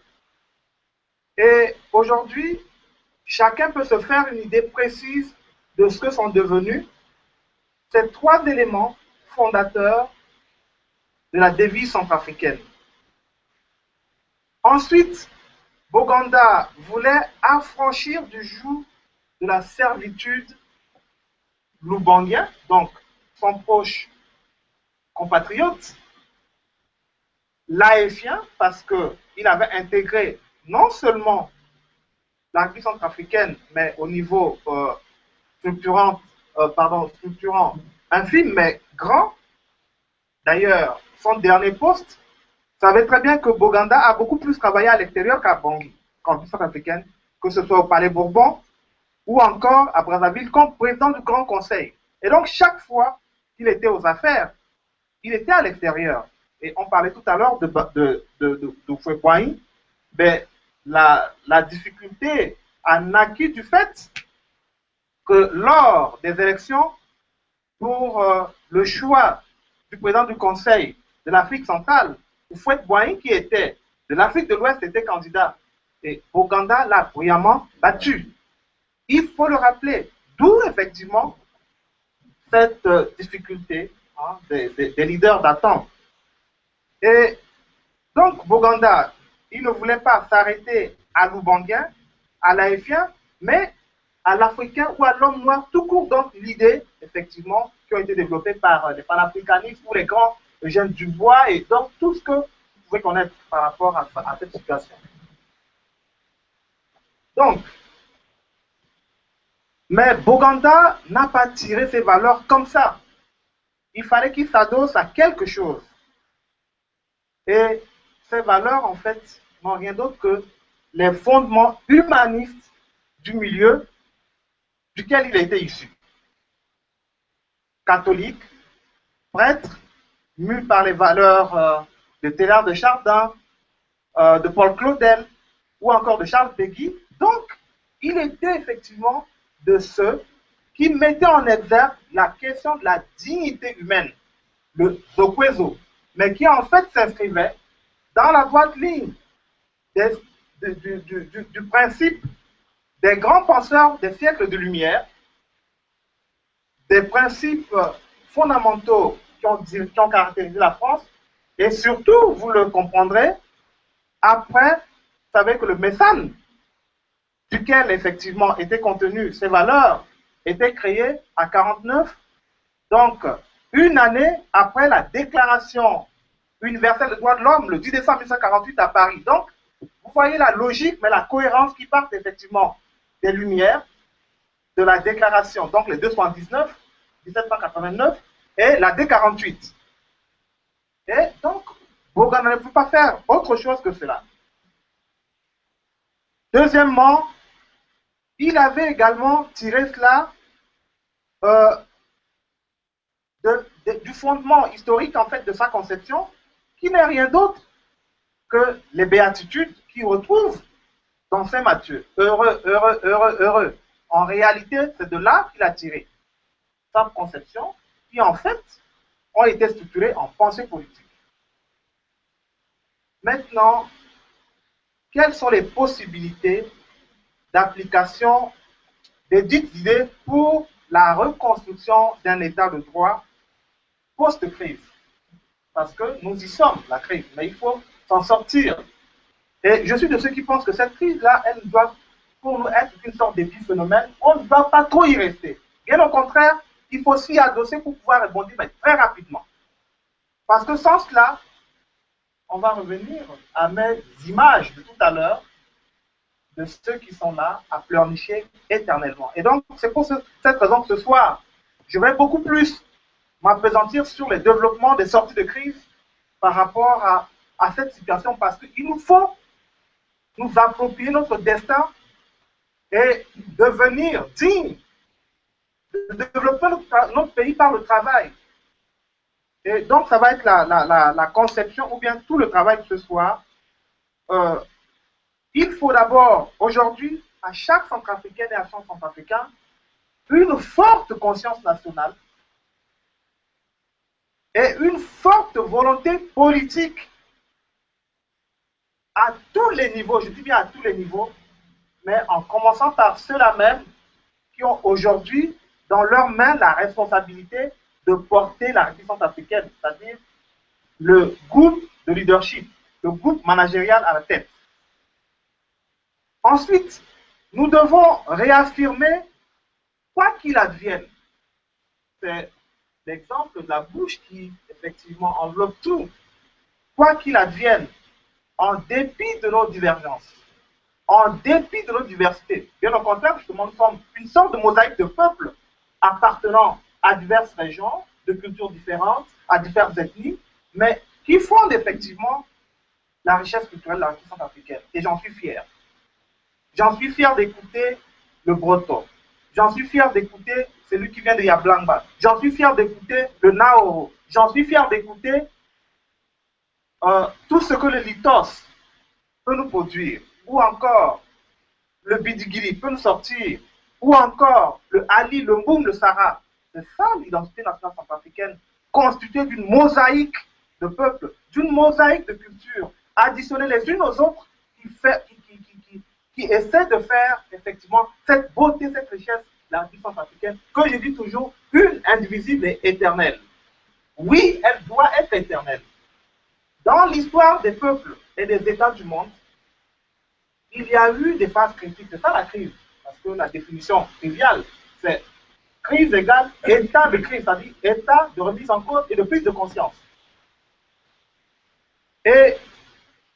Et aujourd'hui, chacun peut se faire une idée précise de ce que sont devenus ces trois éléments fondateurs de la devise centrafricaine. Ensuite, Boganda voulait affranchir du joug de la servitude loubanguien, donc son proche compatriote, laïfien, parce qu'il avait intégré non seulement la République centrafricaine, mais au niveau structurant infime, mais grand. D'ailleurs, son dernier poste, savait très bien que Boganda a beaucoup plus travaillé à l'extérieur qu'à Bangui, qu'en République centrafricaine, que ce soit au Palais Bourbon ou encore à Brazzaville comme président du Grand Conseil. Et donc, chaque fois qu'il était aux affaires, il était à l'extérieur. Et on parlait tout à l'heure de Houphouët-Boigny, mais la difficulté a naquit du fait que lors des élections pour le choix du président du Conseil de l'Afrique centrale, Houphouët-Boigny, qui était de l'Afrique de l'Ouest, était candidat. Et Boganda l'a brillamment battu. Il faut le rappeler. D'où effectivement cette difficulté des leaders d'attente. Et donc Boganda, il ne voulait pas s'arrêter à l'Oubanguien, à l'Aïfien, mais à l'Africain ou à l'homme noir tout court. Donc l'idée, effectivement, qui a été développée par les panafricanistes ou les grands jeunes du bois, et donc tout ce que vous pouvez connaître par rapport à cette situation. Donc, mais Boganda n'a pas tiré ses valeurs comme ça. Il fallait qu'il s'adosse à quelque chose. Et ces valeurs, en fait, n'ont rien d'autre que les fondements humanistes du milieu duquel il était issu. Catholique, prêtre, mu par les valeurs de Teilhard de Chardin, de Paul Claudel ou encore de Charles Péguy. Donc, il était effectivement de ceux qui mettaient en exergue la question de la dignité humaine, le Zokwezo, mais qui en fait s'inscrivait dans la droite ligne du principe des grands penseurs des siècles de lumière, des principes fondamentaux qui ont caractérisé la France, et surtout, vous le comprendrez, après, vous savez que le Messane duquel effectivement étaient contenues ces valeurs était créé à 49, donc une année après la déclaration universelle des droits de l'homme, le 10 décembre 1948 à Paris. Donc, vous voyez la logique, mais la cohérence qui part effectivement des Lumières, de la déclaration, donc les 219, 1789, et la D48. Et donc, Bourgain ne peut pas faire autre chose que cela. Deuxièmement, il avait également tiré cela du fondement historique en fait de sa conception, qui n'est rien d'autre que les béatitudes qu'il retrouve dans Saint Matthieu. Heureux, heureux, heureux, heureux. En réalité, c'est de là qu'il a tiré sa conception, qui en fait ont été structurées en pensée politique. Maintenant, quelles sont les possibilités d'application des dites idées pour la reconstruction d'un état de droit post-crise? Parce que nous y sommes, la crise, mais il faut s'en sortir. Et je suis de ceux qui pensent que cette crise-là, elle doit pour nous être une sorte d'épiphénomène. On ne doit pas trop y rester. Bien au contraire, il faut s'y adosser pour pouvoir répondre mais très rapidement. Parce que sans cela, on va revenir à mes images de tout à l'heure, de ceux qui sont là à pleurnicher éternellement. Et donc, c'est pour cette raison que ce soir, je vais beaucoup plus m'appesantir sur les développements des sorties de crise par rapport à cette situation, parce qu'il nous faut nous approprier notre destin et devenir dignes de développer notre pays par le travail. Et donc, ça va être la conception ou bien tout le travail de ce soir. Il faut d'abord, aujourd'hui, à chaque centrafricaine et à chaque centrafricain, une forte conscience nationale et une forte volonté politique à tous les niveaux, je dis bien à tous les niveaux, mais en commençant par ceux-là même qui ont aujourd'hui dans leurs mains la responsabilité de porter la résistance africaine, c'est-à-dire le groupe de leadership, le groupe managérial à la tête. Ensuite, nous devons réaffirmer, quoi qu'il advienne, c'est l'exemple de la bouche qui effectivement enveloppe tout, quoi qu'il advienne, en dépit de nos divergences, en dépit de nos diversités. Bien au contraire, justement, nous sommes une sorte de mosaïque de peuples appartenant à diverses régions, de cultures différentes, à diverses ethnies, mais qui fondent effectivement la richesse culturelle de la République africaine. Et j'en suis fier. J'en suis fier d'écouter le breton. J'en suis fier d'écouter celui qui vient de Yablangba. J'en suis fier d'écouter le Naoro. J'en suis fier d'écouter tout ce que le Litos peut nous produire. Ou encore le Bidigiri peut nous sortir. Ou encore le Ali, le Mboum, le Sahara. C'est ça l'identité nationale centrafricaine, constituée d'une mosaïque de peuples, d'une mosaïque de cultures, additionnées les unes aux autres, qui essaie de faire effectivement cette beauté, cette richesse de la puissance africaine, que je dis toujours, une indivisible et éternelle. Oui, elle doit être éternelle. Dans l'histoire des peuples et des États du monde, il y a eu des phases critiques. C'est ça la crise, parce que la définition triviale, c'est crise égale état de crise, c'est-à-dire état de remise en cause et de prise de conscience. Et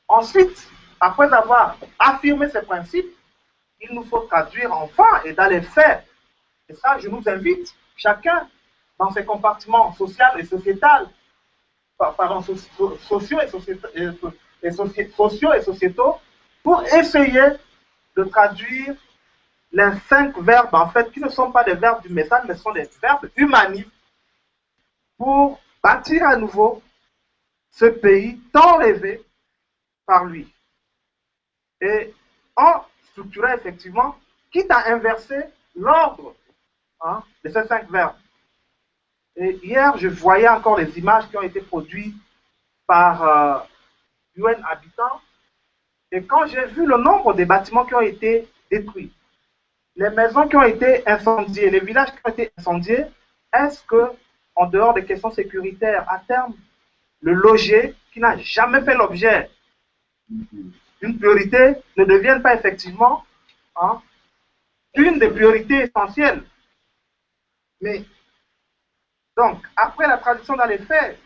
ensuite, après avoir affirmé ces principes, il nous faut traduire enfin et dans les faits. Et ça, je nous invite, chacun, dans ses compartiments sociaux et sociétals, sociaux et sociétaux, pour essayer de traduire les 5 verbes, en fait, qui ne sont pas des verbes du message, mais sont des verbes humanistes, pour bâtir à nouveau ce pays tant rêvé par lui. Et en structurant effectivement, quitte à inverser l'ordre de ces 5 verbes. Et hier, je voyais encore les images qui ont été produites par UN Habitat. Et quand j'ai vu le nombre des bâtiments qui ont été détruits, les maisons qui ont été incendiées, les villages qui ont été incendiés, est-ce que, en dehors des questions sécuritaires, à terme, le loger, qui n'a jamais fait l'objet d'une priorité, ne devienne pas effectivement hein, une des priorités essentielles. Mais, donc, après la traduction dans les faits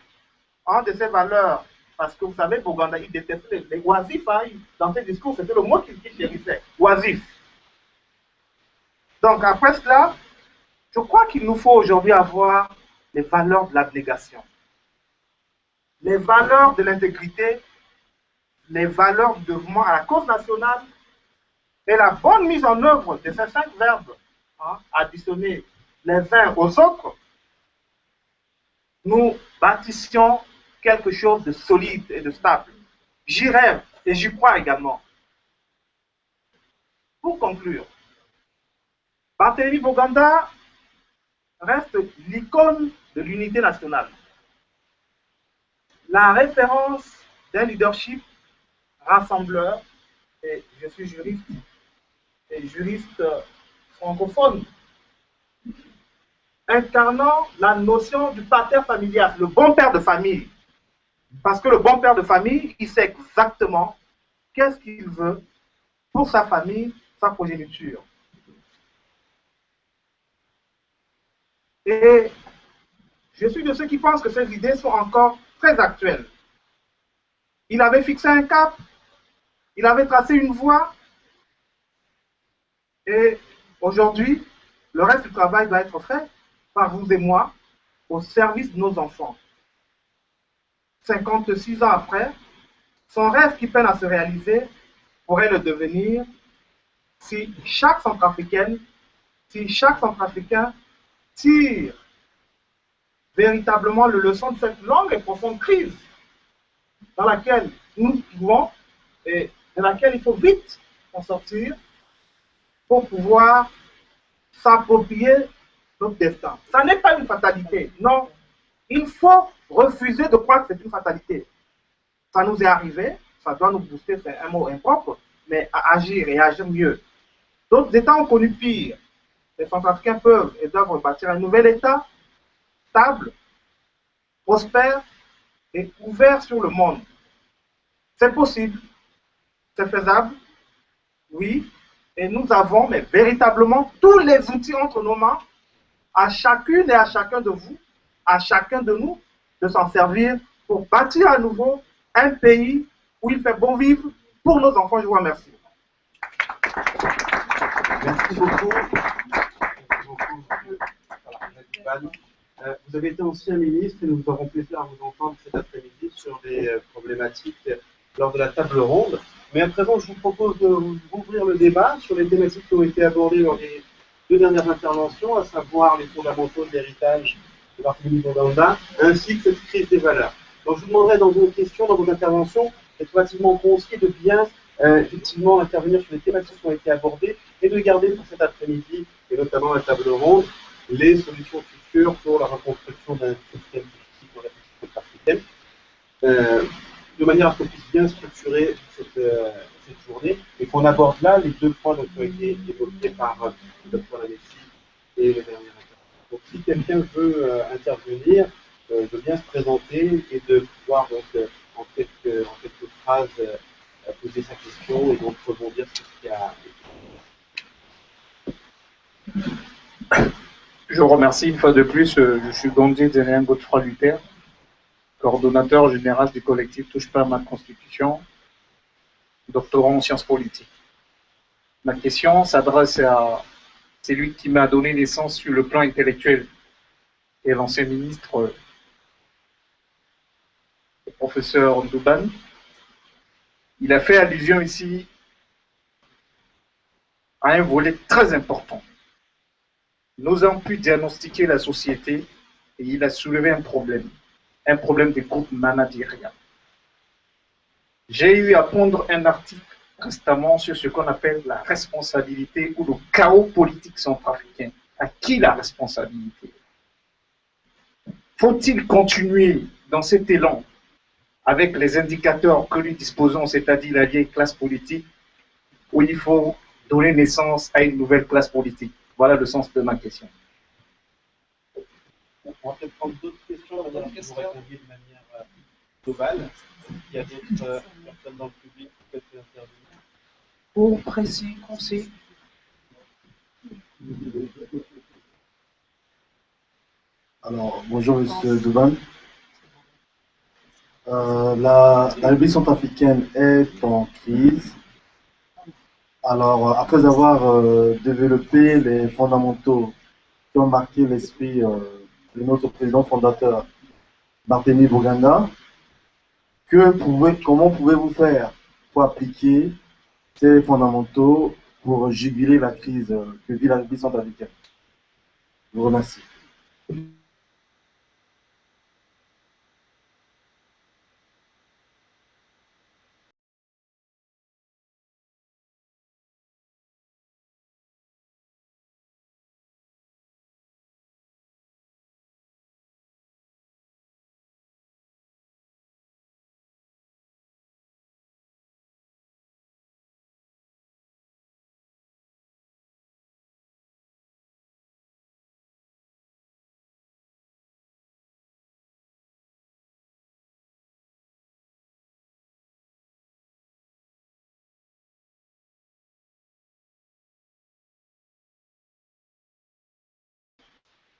de ces valeurs, parce que vous savez, Boganda, il détestait les oisifs, hein, dans ses discours, c'était le mot qu'il chérissait, oisif. Donc, après cela, je crois qu'il nous faut aujourd'hui avoir les valeurs de l'abnégation, les valeurs de l'intégrité, les valeurs du dévouement à la cause nationale et la bonne mise en œuvre de ces 5 verbes, hein, additionnés les uns aux autres. Nous bâtissions quelque chose de solide et de stable. J'y rêve et j'y crois également. Pour conclure, Barthélémy Boganda reste l'icône de l'unité nationale, la référence d'un leadership rassembleur, et je suis juriste, et juriste francophone, incarnant la notion du pater familias, le bon père de famille. Parce que le bon père de famille, il sait exactement qu'est-ce qu'il veut pour sa famille, sa progéniture. Et je suis de ceux qui pensent que ces idées sont encore très actuelles. Il avait fixé un cap, il avait tracé une voie, et aujourd'hui, le reste du travail va être fait par vous et moi au service de nos enfants. 56 ans après, son rêve qui peine à se réaliser pourrait le devenir si chaque Centrafricaine, si chaque Centrafricain tire véritablement le leçon de cette longue et profonde crise dans laquelle nous nous trouvons et de laquelle il faut vite en sortir pour pouvoir s'approprier notre destin. Ça n'est pas une fatalité, non. Il faut refuser de croire que c'est une fatalité. Ça nous est arrivé, ça doit nous booster, c'est un mot impropre, mais à agir et agir mieux. D'autres États ont connu pire. Les Centrafricains peuvent et doivent bâtir un nouvel État stable, prospère et ouvert sur le monde. C'est possible, c'est faisable, oui, et nous avons mais véritablement tous les outils entre nos mains, à chacune et à chacun de vous, à chacun de nous, de s'en servir pour bâtir à nouveau un pays où il fait bon vivre pour nos enfants. Je vous remercie. Merci beaucoup. Vous avez été ancien ministre et nous avons plaisir à vous entendre cet après-midi sur des problématiques lors de la table ronde. Mais à présent, je vous propose d'ouvrir le débat sur les thématiques qui ont été abordées lors des 2 dernières interventions, à savoir les fondamentaux de l'héritage de Barthélémy Boganda, ainsi que cette crise des valeurs. Donc je vous demanderai dans vos questions, dans vos interventions, d'être relativement concis, de bien effectivement intervenir sur les thématiques qui ont été abordées et de garder pour cet après-midi, et notamment la table ronde, les solutions futures pour la reconstruction d'un système politique dans la politique africaine, de manière à ce qu'on puisse bien structurer cette journée et qu'on aborde là les 2 points qui ont été évoqués par le Dr Lamessi et le dernier intervenant. Donc si quelqu'un veut intervenir, de bien se présenter et de pouvoir donc, en quelques phrases poser sa question et donc rebondir sur ce qui a été. Je vous remercie une fois de plus. Je suis Gondier Zénéen Godefroy Luther, coordonnateur général du collectif Touche pas à ma constitution, doctorant en sciences politiques. Ma question s'adresse à celui qui m'a donné naissance sur le plan intellectuel et l'ancien ministre, le professeur Ndouban. Il a fait allusion ici à un volet très important. Nous avons pu diagnostiquer la société et il a soulevé un problème des groupes managériaux. J'ai eu à pondre un article récemment sur ce qu'on appelle la responsabilité ou le chaos politique centrafricain. À qui la responsabilité? Faut-il continuer dans cet élan avec les indicateurs que nous disposons, c'est-à-dire la vieille classe politique, ou il faut donner naissance à une nouvelle classe politique? Voilà le sens de ma question. On va peut-être prendre d'autres questions, vous répondiez de manière globale. Il y a d'autres personnes dans le public qui peuvent intervenir. Pour précis, concis. Alors, bonjour Monsieur Douban. La République centrafricaine est en crise. Alors, après avoir développé les fondamentaux qui ont marqué l'esprit de notre président fondateur, Barthélemy Boganda, comment pouvez-vous faire pour appliquer ces fondamentaux pour juguler la crise que vit la République centrafricaine? Je vous remercie.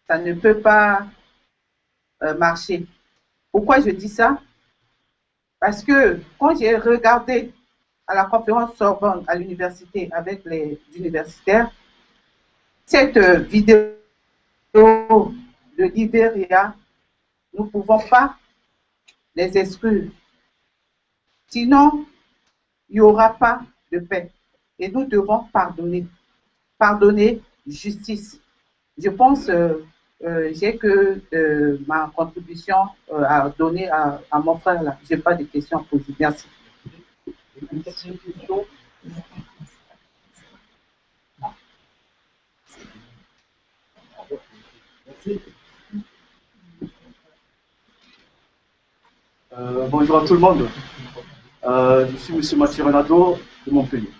Ça ne peut pas marcher. Pourquoi je dis ça? Parce que quand j'ai regardé à la conférence Sorbonne à l'université avec les universitaires, cette vidéo de Libéria, nous ne pouvons pas les exclure. Sinon, il n'y aura pas de paix. Et nous devons pardonner. Pardonner, justice. Je pense j'ai que ma contribution à donner à mon frère là. Je n'ai pas de questions à poser. Merci. Bonjour à tout le monde. Je suis M. Mathieu Renado de Montpellier.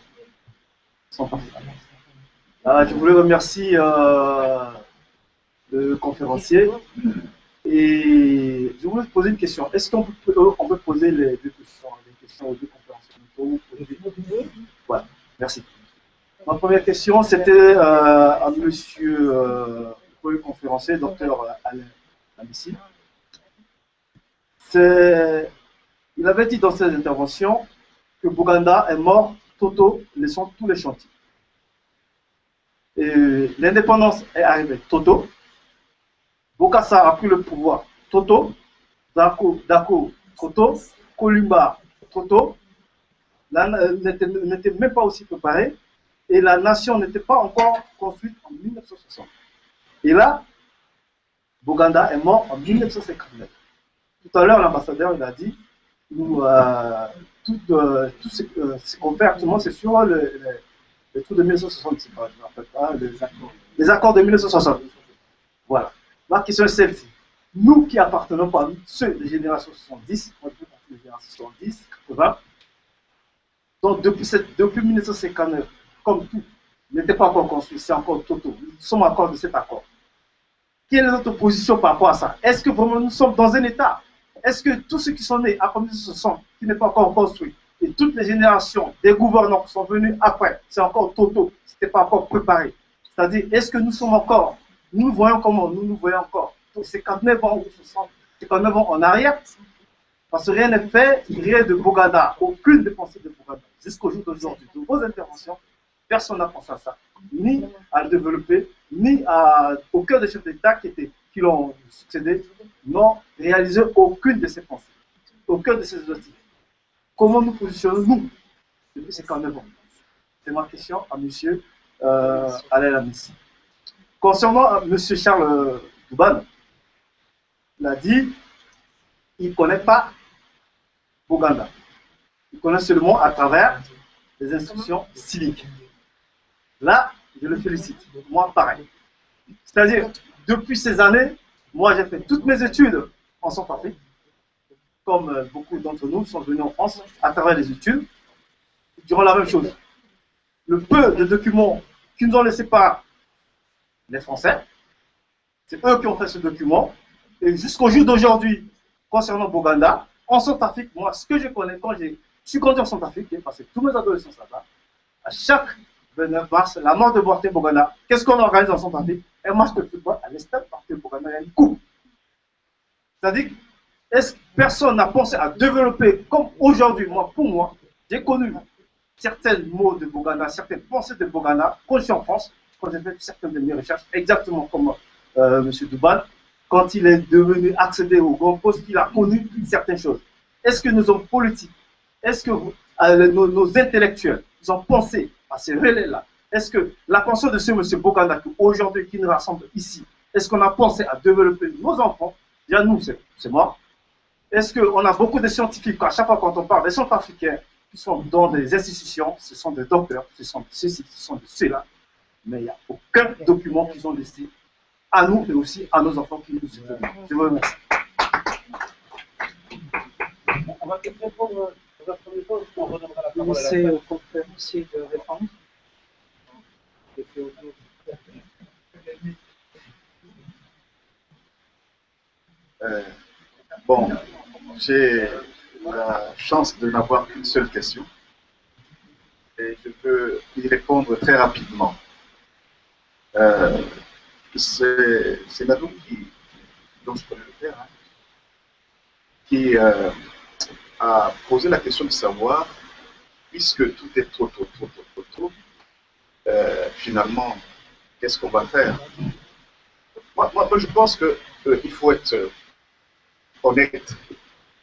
Je voulais remercier le conférencier et je voulais poser une question. Est-ce qu'on peut poser les deux questions aux deux conférenciers? Voilà, merci. Ma première question, c'était à monsieur le conférencier, docteur Alain Amissi. Il avait dit dans ses interventions que Boganda est mort, Toto laissant tous les chantiers. L'indépendance est arrivée, Toto. Bokassa a pris le pouvoir, Toto. Dako, Toto. Kolumba, Toto. N'était même pas aussi préparé. Et la nation n'était pas encore construite en 1960. Et là, Boganda est mort en 1959. Tout à l'heure, l'ambassadeur il a dit tout ce qu'on fait actuellement, c'est sur les trucs de 1960. Les accords de 1960. Voilà. Ma question est celle-ci. Nous qui appartenons parmi ceux des générations 70, moi je fais partie des générations 70, 80, donc depuis 1959, comme tout n'était pas encore construit, c'est encore Toto. Nous sommes encore de cet accord. Quelle est notre position par rapport à ça? Est-ce que vraiment nous sommes dans un état? Est-ce que tous ceux qui sont nés après 1960, qui n'est pas encore construit, et toutes les générations des gouvernants qui sont venus après, c'est encore Toto, ce n'était pas encore préparé. C'est-à-dire, est-ce que nous sommes encore, nous voyons comment, nous voyons encore, pour 59 ans ou 60, 59 ans en arrière, parce que rien n'est fait, rien de Boganda, aucune des pensées de Boganda, jusqu'au jour d'aujourd'hui. De vos interventions, personne n'a pensé à ça, ni à le développer, ni au cœur des chefs d'État qui l'ont succédé, n'ont réalisé aucune de ces pensées, aucun de ces objectifs. Comment nous positionnons-nous depuis 59 ans? C'est ma question à M. Alain Amissi. Concernant M. Charles Douban, il a dit qu'il ne connaît pas Boganda. Il connaît seulement à travers les instructions civiques. Là, je le félicite. Moi, pareil. C'est-à-dire, depuis ces années, moi, j'ai fait toutes mes études en Centrafrique, comme beaucoup d'entre nous sont venus en France à travers les études, durant la même chose. Le peu de documents qui nous ont laissés par les Français, c'est eux qui ont fait ce document. Et jusqu'au jour d'aujourd'hui, concernant Boganda, en Centrafrique, moi, ce que je connais quand je suis conduit en Centrafrique, j'ai passé tous mes adolescents là-bas, à chaque 29 mars, la mort de Barthélemy Boganda, qu'est-ce qu'on organise en Centrafrique? Un match de football à l'estade Barthélemy Boganda, il y a une coupe. C'est-à-dire, est-ce que personne n'a pensé à développer comme aujourd'hui, pour moi, j'ai connu certains mots de Bogana, certaines pensées de Bogana, quand je suis en France, quand j'ai fait certaines de mes recherches, exactement comme M. Douban, quand il est devenu accéder au grand poste, il a connu certaines choses. Est-ce que nos hommes politiques, est-ce que nos intellectuels, ils ont pensé à ces relais-là? Est-ce que la pensée de ce M. Bogana, aujourd'hui, qui nous rassemble ici, est-ce qu'on a pensé à développer nos enfants? Déjà, nous, c'est moi. Est-ce qu'on a beaucoup de scientifiques, à chaque fois quand on parle des centrafricains qui sont dans des institutions, ce sont des docteurs, ce sont de ceci, ce sont de cela, mais il n'y a aucun document qu'ils ont laissé à nous et aussi à nos enfants qui nous suivent. Je vous remercie. On va peut-être répondre dans un premier temps, on redonnera la parole à la conférencier de répondre. Bon, j'ai la chance de n'avoir qu'une seule question et je peux y répondre très rapidement. C'est Nadoum dont je connais le père, hein, qui a posé la question de savoir, puisque tout est trop, finalement, qu'est-ce qu'on va faire? Moi, je pense qu'il faut être honnête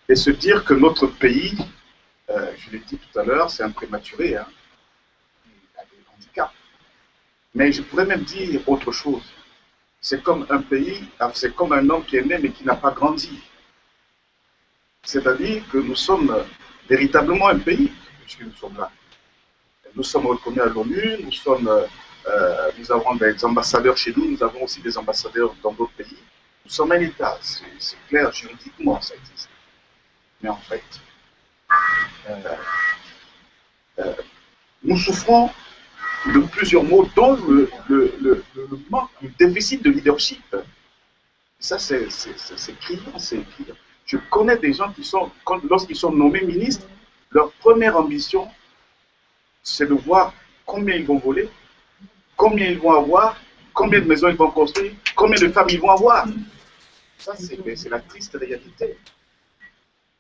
et se dire que notre pays, je l'ai dit tout à l'heure, c'est un prématuré, hein, il a des handicaps. Mais je pourrais même dire autre chose. C'est comme un pays, c'est comme un homme qui est né mais qui n'a pas grandi. C'est-à-dire que nous sommes véritablement un pays, puisque nous sommes là. Nous sommes reconnus à l'ONU, nous avons des ambassadeurs chez nous, nous avons aussi des ambassadeurs dans d'autres pays. Nous sommes un État, c'est clair, juridiquement ça existe. Mais en fait, nous souffrons de plusieurs maux, dont le manque, le déficit de leadership. Ça, c'est criant, c'est criant. Je connais des gens qui sont, lorsqu'ils sont nommés ministres, leur première ambition, c'est de voir combien ils vont voler, combien ils vont avoir, combien de maisons ils vont construire, combien de femmes ils vont avoir. Ça, c'est la triste réalité.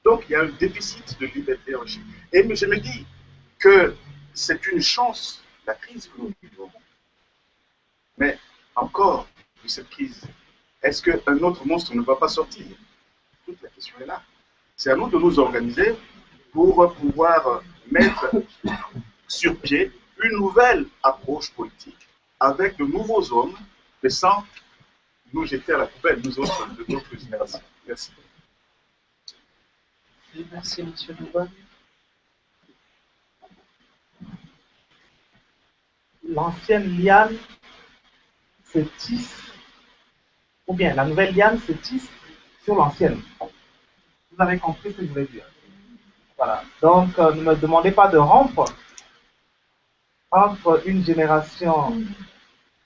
Donc, il y a un déficit de leadership. Et je me dis que c'est une chance, la crise que nous vivons. Mais encore, de cette crise, est-ce qu'un autre monstre ne va pas sortir? Toute la question est là. C'est à nous de nous organiser pour pouvoir mettre sur pied une nouvelle approche politique avec de nouveaux hommes, mais sans nous jeter à la poubelle, nous autres de d'autres générations. Merci. Merci, M. Douban. L'ancienne liane se tisse, ou bien la nouvelle liane se tisse sur l'ancienne. Vous avez compris ce que je voulais dire. Voilà. Donc, ne me demandez pas de rompre entre une génération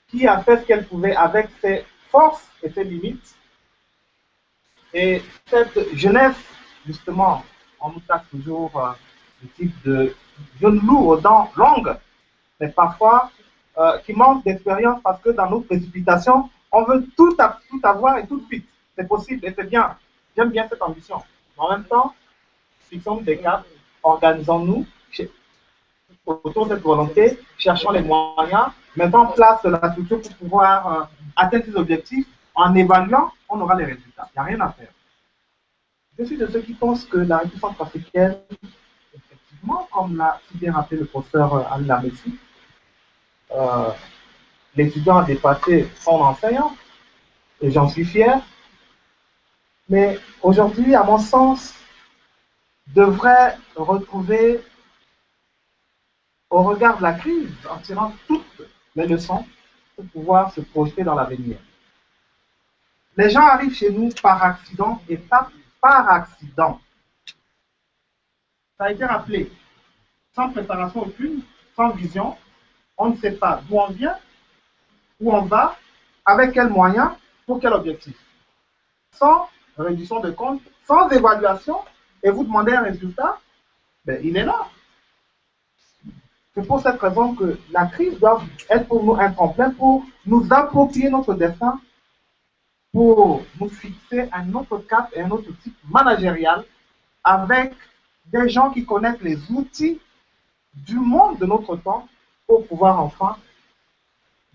qui a fait ce qu'elle pouvait avec ses forces et ses limites, et cette jeunesse, justement, on nous taxe toujours ce type de jeunes lourds aux dents longues, mais parfois qui manquent d'expérience parce que dans nos précipitations, on veut tout avoir et tout de suite. C'est possible et c'est bien. J'aime bien cette ambition. Mais en même temps, fixons des caps, organisons-nous autour de cette volonté, cherchons les moyens, mettons en place la structure pour pouvoir atteindre ces objectifs. En évaluant, on aura les résultats. Il n'y a rien à faire. Je suis de ceux qui pensent que la République centrafricaine, effectivement, comme l'a si bien rappelé le professeur Anne Lamessi, l'étudiant a dépassé son enseignant, et j'en suis fier. Mais aujourd'hui, à mon sens, devrait retrouver, au regard de la crise, en tirant toutes les leçons, pour pouvoir se projeter dans l'avenir. Les gens arrivent chez nous par accident et pas par accident. Ça a été rappelé. Sans préparation aucune, sans vision, on ne sait pas d'où on vient, où on va, avec quels moyens, pour quel objectif. Sans réduction de compte, sans évaluation, et vous demandez un résultat, ben, il est là. C'est pour cette raison que la crise doit être pour nous un tremplin pour nous approprier notre destin pour nous fixer un autre cap et un autre type managérial avec des gens qui connaissent les outils du monde de notre temps pour pouvoir enfin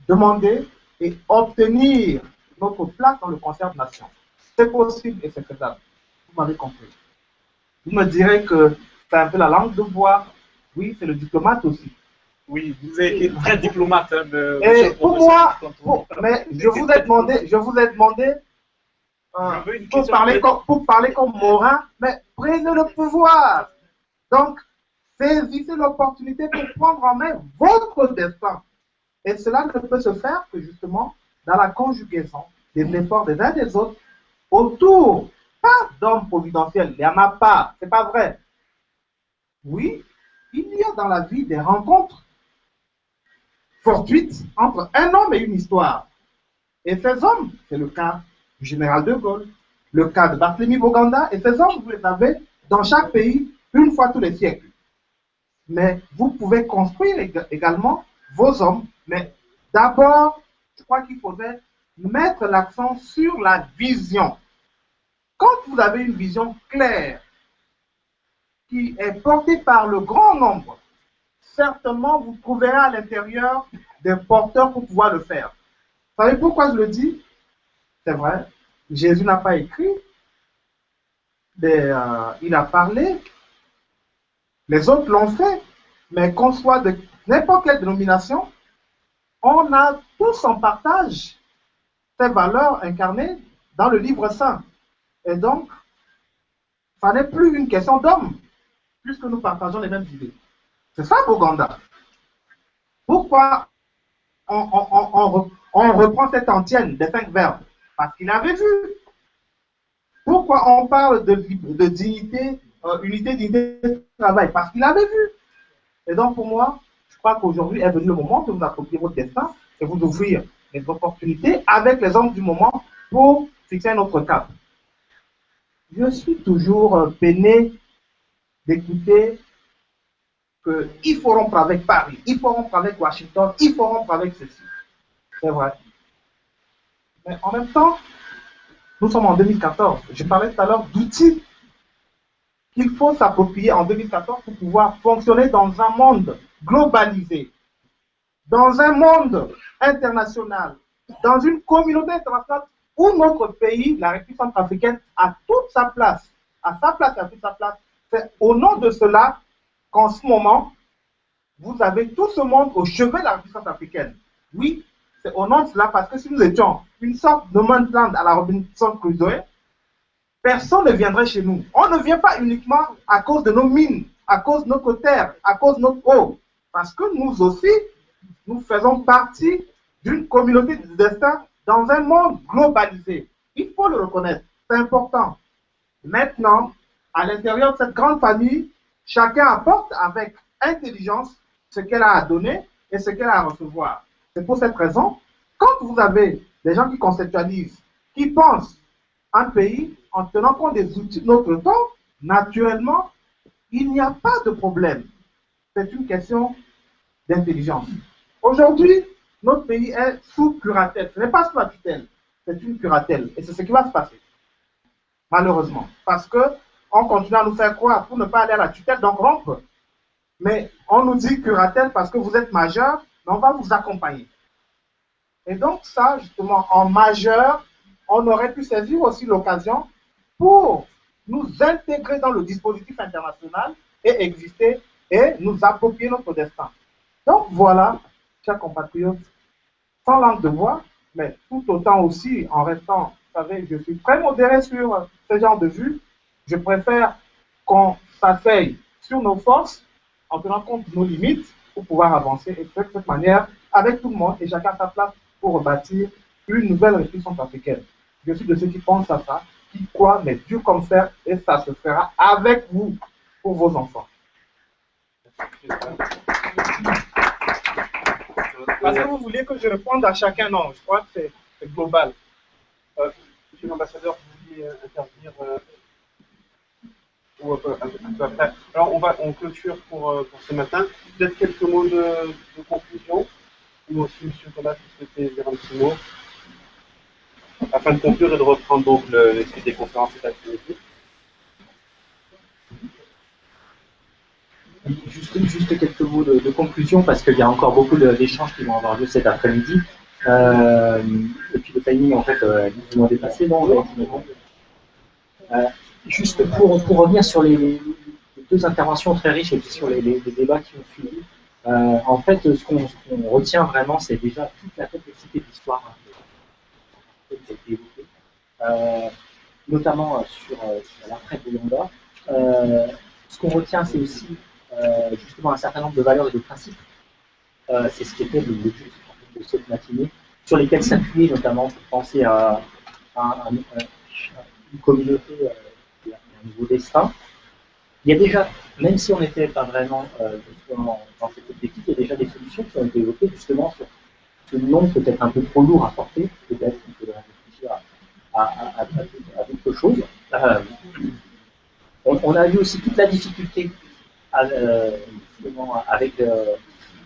demander et obtenir notre place dans le concert de nation. C'est possible et c'est faisable. Vous m'avez compris. Vous me direz que c'est un peu la langue de bois. Oui, c'est le diplomate aussi. Oui, vous avez été très diplomate. Hein, et pour moi, mais je vous ai demandé pour parler comme Morin, mais prenez le pouvoir. Donc, saisissez l'opportunité pour prendre en main votre destin. Et cela ne peut se faire que justement dans la conjugaison des efforts des uns des autres autour, pas d'hommes providentiels, il n'y en a pas, c'est pas vrai. Oui, il y a dans la vie des rencontres fortuites entre un homme et une histoire. Et ces hommes, c'est le cas du général de Gaulle, le cas de Barthélemy Boganda, et ces hommes, vous les avez dans chaque pays une fois tous les siècles. Mais vous pouvez construire également vos hommes, mais d'abord, je crois qu'il faudrait mettre l'accent sur la vision. Quand vous avez une vision claire, qui est portée par le grand nombre, certainement vous trouverez à l'intérieur des porteurs pour pouvoir le faire. Vous savez pourquoi je le dis? C'est vrai, Jésus n'a pas écrit, mais il a parlé, les autres l'ont fait, mais qu'on soit de n'importe quelle dénomination, on a tous en partage ces valeurs incarnées dans le livre saint. Et donc, ça n'est plus une question d'homme, puisque nous partageons les mêmes idées. C'est ça, Boganda. Pourquoi on reprend cette antienne des 5 verbes? Parce qu'il avait vu. Pourquoi on parle de dignité, unité, dignité de travail? Parce qu'il avait vu. Et donc, pour moi, je crois qu'aujourd'hui est venu le moment de vous approprier votre destin et vous ouvrir les opportunités avec les hommes du moment pour fixer un autre cap. Je suis toujours peiné d'écouter qu'il faut rompre avec Paris, il faut rompre avec Washington, il faut rompre avec ceci. C'est vrai. Mais en même temps, nous sommes en 2014. Je parlais tout à l'heure d'outils qu'il faut s'approprier en 2014 pour pouvoir fonctionner dans un monde globalisé, dans un monde international, dans une communauté internationale où notre pays, la République centrafricaine, a toute sa place. A sa place, a toute sa place. C'est au nom de cela qu'en ce moment, vous avez tout ce monde au chevet de la République centrafricaine. Oui, c'est au nom de cela parce que si nous étions une sorte de man's land à la Robinson Crusoe, personne ne viendrait chez nous. On ne vient pas uniquement à cause de nos mines, à cause de notre terre, à cause de notre eau. Parce que nous aussi, nous faisons partie d'une communauté de destin dans un monde globalisé. Il faut le reconnaître. C'est important. Maintenant, à l'intérieur de cette grande famille, chacun apporte avec intelligence ce qu'elle a à donner et ce qu'elle a à recevoir. C'est pour cette raison, quand vous avez des gens qui conceptualisent, qui pensent un pays en tenant compte des outils de notre temps, naturellement, il n'y a pas de problème. C'est une question d'intelligence. Aujourd'hui, notre pays est sous curatelle. Ce n'est pas sous la tutelle, c'est une curatelle. Et c'est ce qui va se passer, malheureusement. Parce qu'on continue à nous faire croire pour ne pas aller à la tutelle, donc rompre. Mais on nous dit curatelle parce que vous êtes majeur, mais on va vous accompagner. Et donc ça, justement, en majeur, on aurait pu saisir aussi l'occasion pour nous intégrer dans le dispositif international et exister et nous approprier notre destin. Donc voilà, chers compatriotes, sans langue de bois, mais tout autant aussi en restant, vous savez, je suis très modéré sur ce genre de vue. Je préfère qu'on s'asseye sur nos forces en tenant compte de nos limites pour pouvoir avancer et faire de cette manière avec tout le monde et chacun à sa place pour rebâtir une nouvelle République centrafricaine. Je suis de ceux qui pensent à ça, qui croient, mais Dieu comme faire, et ça se fera avec vous pour vos enfants. Parce que vous vouliez que je réponde à chacun? Non, je crois que c'est global. Monsieur l'ambassadeur, vous vouliez intervenir ou un peu après. Alors, on clôture pour ce matin. Peut-être quelques mots de conclusion. Ou aussi, M. Thomas, si vous souhaitez dire un petit mot. afin de conclure et de reprendre donc le suite des conférences cet après-midi. Juste quelques mots de conclusion, parce qu'il y a encore beaucoup d'échanges qui vont avoir lieu cet après-midi. Et puis le timing, en fait, est du moins dépassé, non? Juste pour revenir sur les deux interventions très riches et puis sur les débats qui ont suivi, en fait, ce qu'on retient vraiment, c'est déjà toute la complexité de l'histoire qui a été évoquée, notamment sur l'après-Boyanda. Ce qu'on retient, c'est aussi justement un certain nombre de valeurs et de principes. C'est ce qui était le but de cette matinée, sur lesquels s'appuyer notamment pour penser à une communauté et à un nouveau destin. Il y a déjà, même si on n'était pas vraiment dans cet objectif, il y a déjà des solutions qui ont été évoquées justement sur ce nombre peut-être un peu trop lourd à porter, peut-être qu'on peut réfléchir à d'autres choses. On a vu aussi toute la difficulté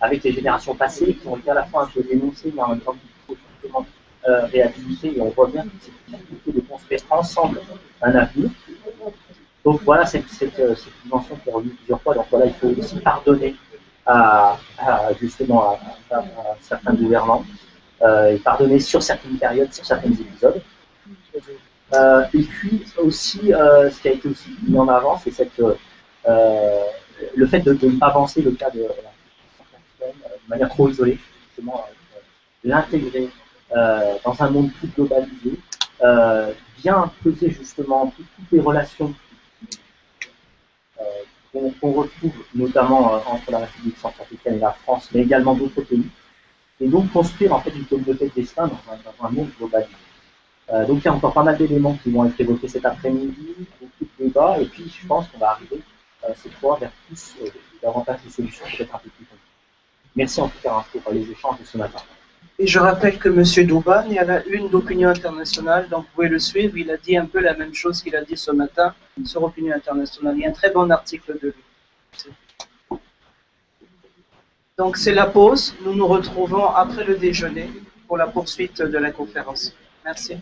avec les générations passées qui ont été à la fois un peu dénoncées, mais en même temps qu'il faut justement réhabiliter, et on voit bien cette difficulté de construire ensemble un avenir. Donc voilà cette dimension qui est revenue plusieurs fois. Donc voilà, il faut aussi pardonner justement à certains gouvernants, et pardonner sur certaines périodes, sur certains épisodes. Et puis aussi, ce qui a été aussi mis en avant, c'est le fait de ne pas avancer le cas de manière trop isolée, justement l'intégrer dans un monde plus globalisé, bien peser justement toutes les relations qu'on retrouve notamment entre la République centrafricaine et la France, mais également d'autres pays, et donc construire en fait une communauté de destin dans un monde globalisé. Donc il y a encore pas mal d'éléments qui vont être évoqués cet après-midi, beaucoup de débats, et puis je pense qu'on va arriver cette fois vers plus davantage de solutions peut-être un peu plus complexes. Merci en tout cas pour les échanges de ce matin. Et je rappelle que M. Douban est à la une d'Opinion Internationale, donc vous pouvez le suivre. Il a dit un peu la même chose qu'il a dit ce matin sur Opinion Internationale. Il y a un très bon article de lui. Donc c'est la pause. Nous nous retrouvons après le déjeuner pour la poursuite de la conférence. Merci.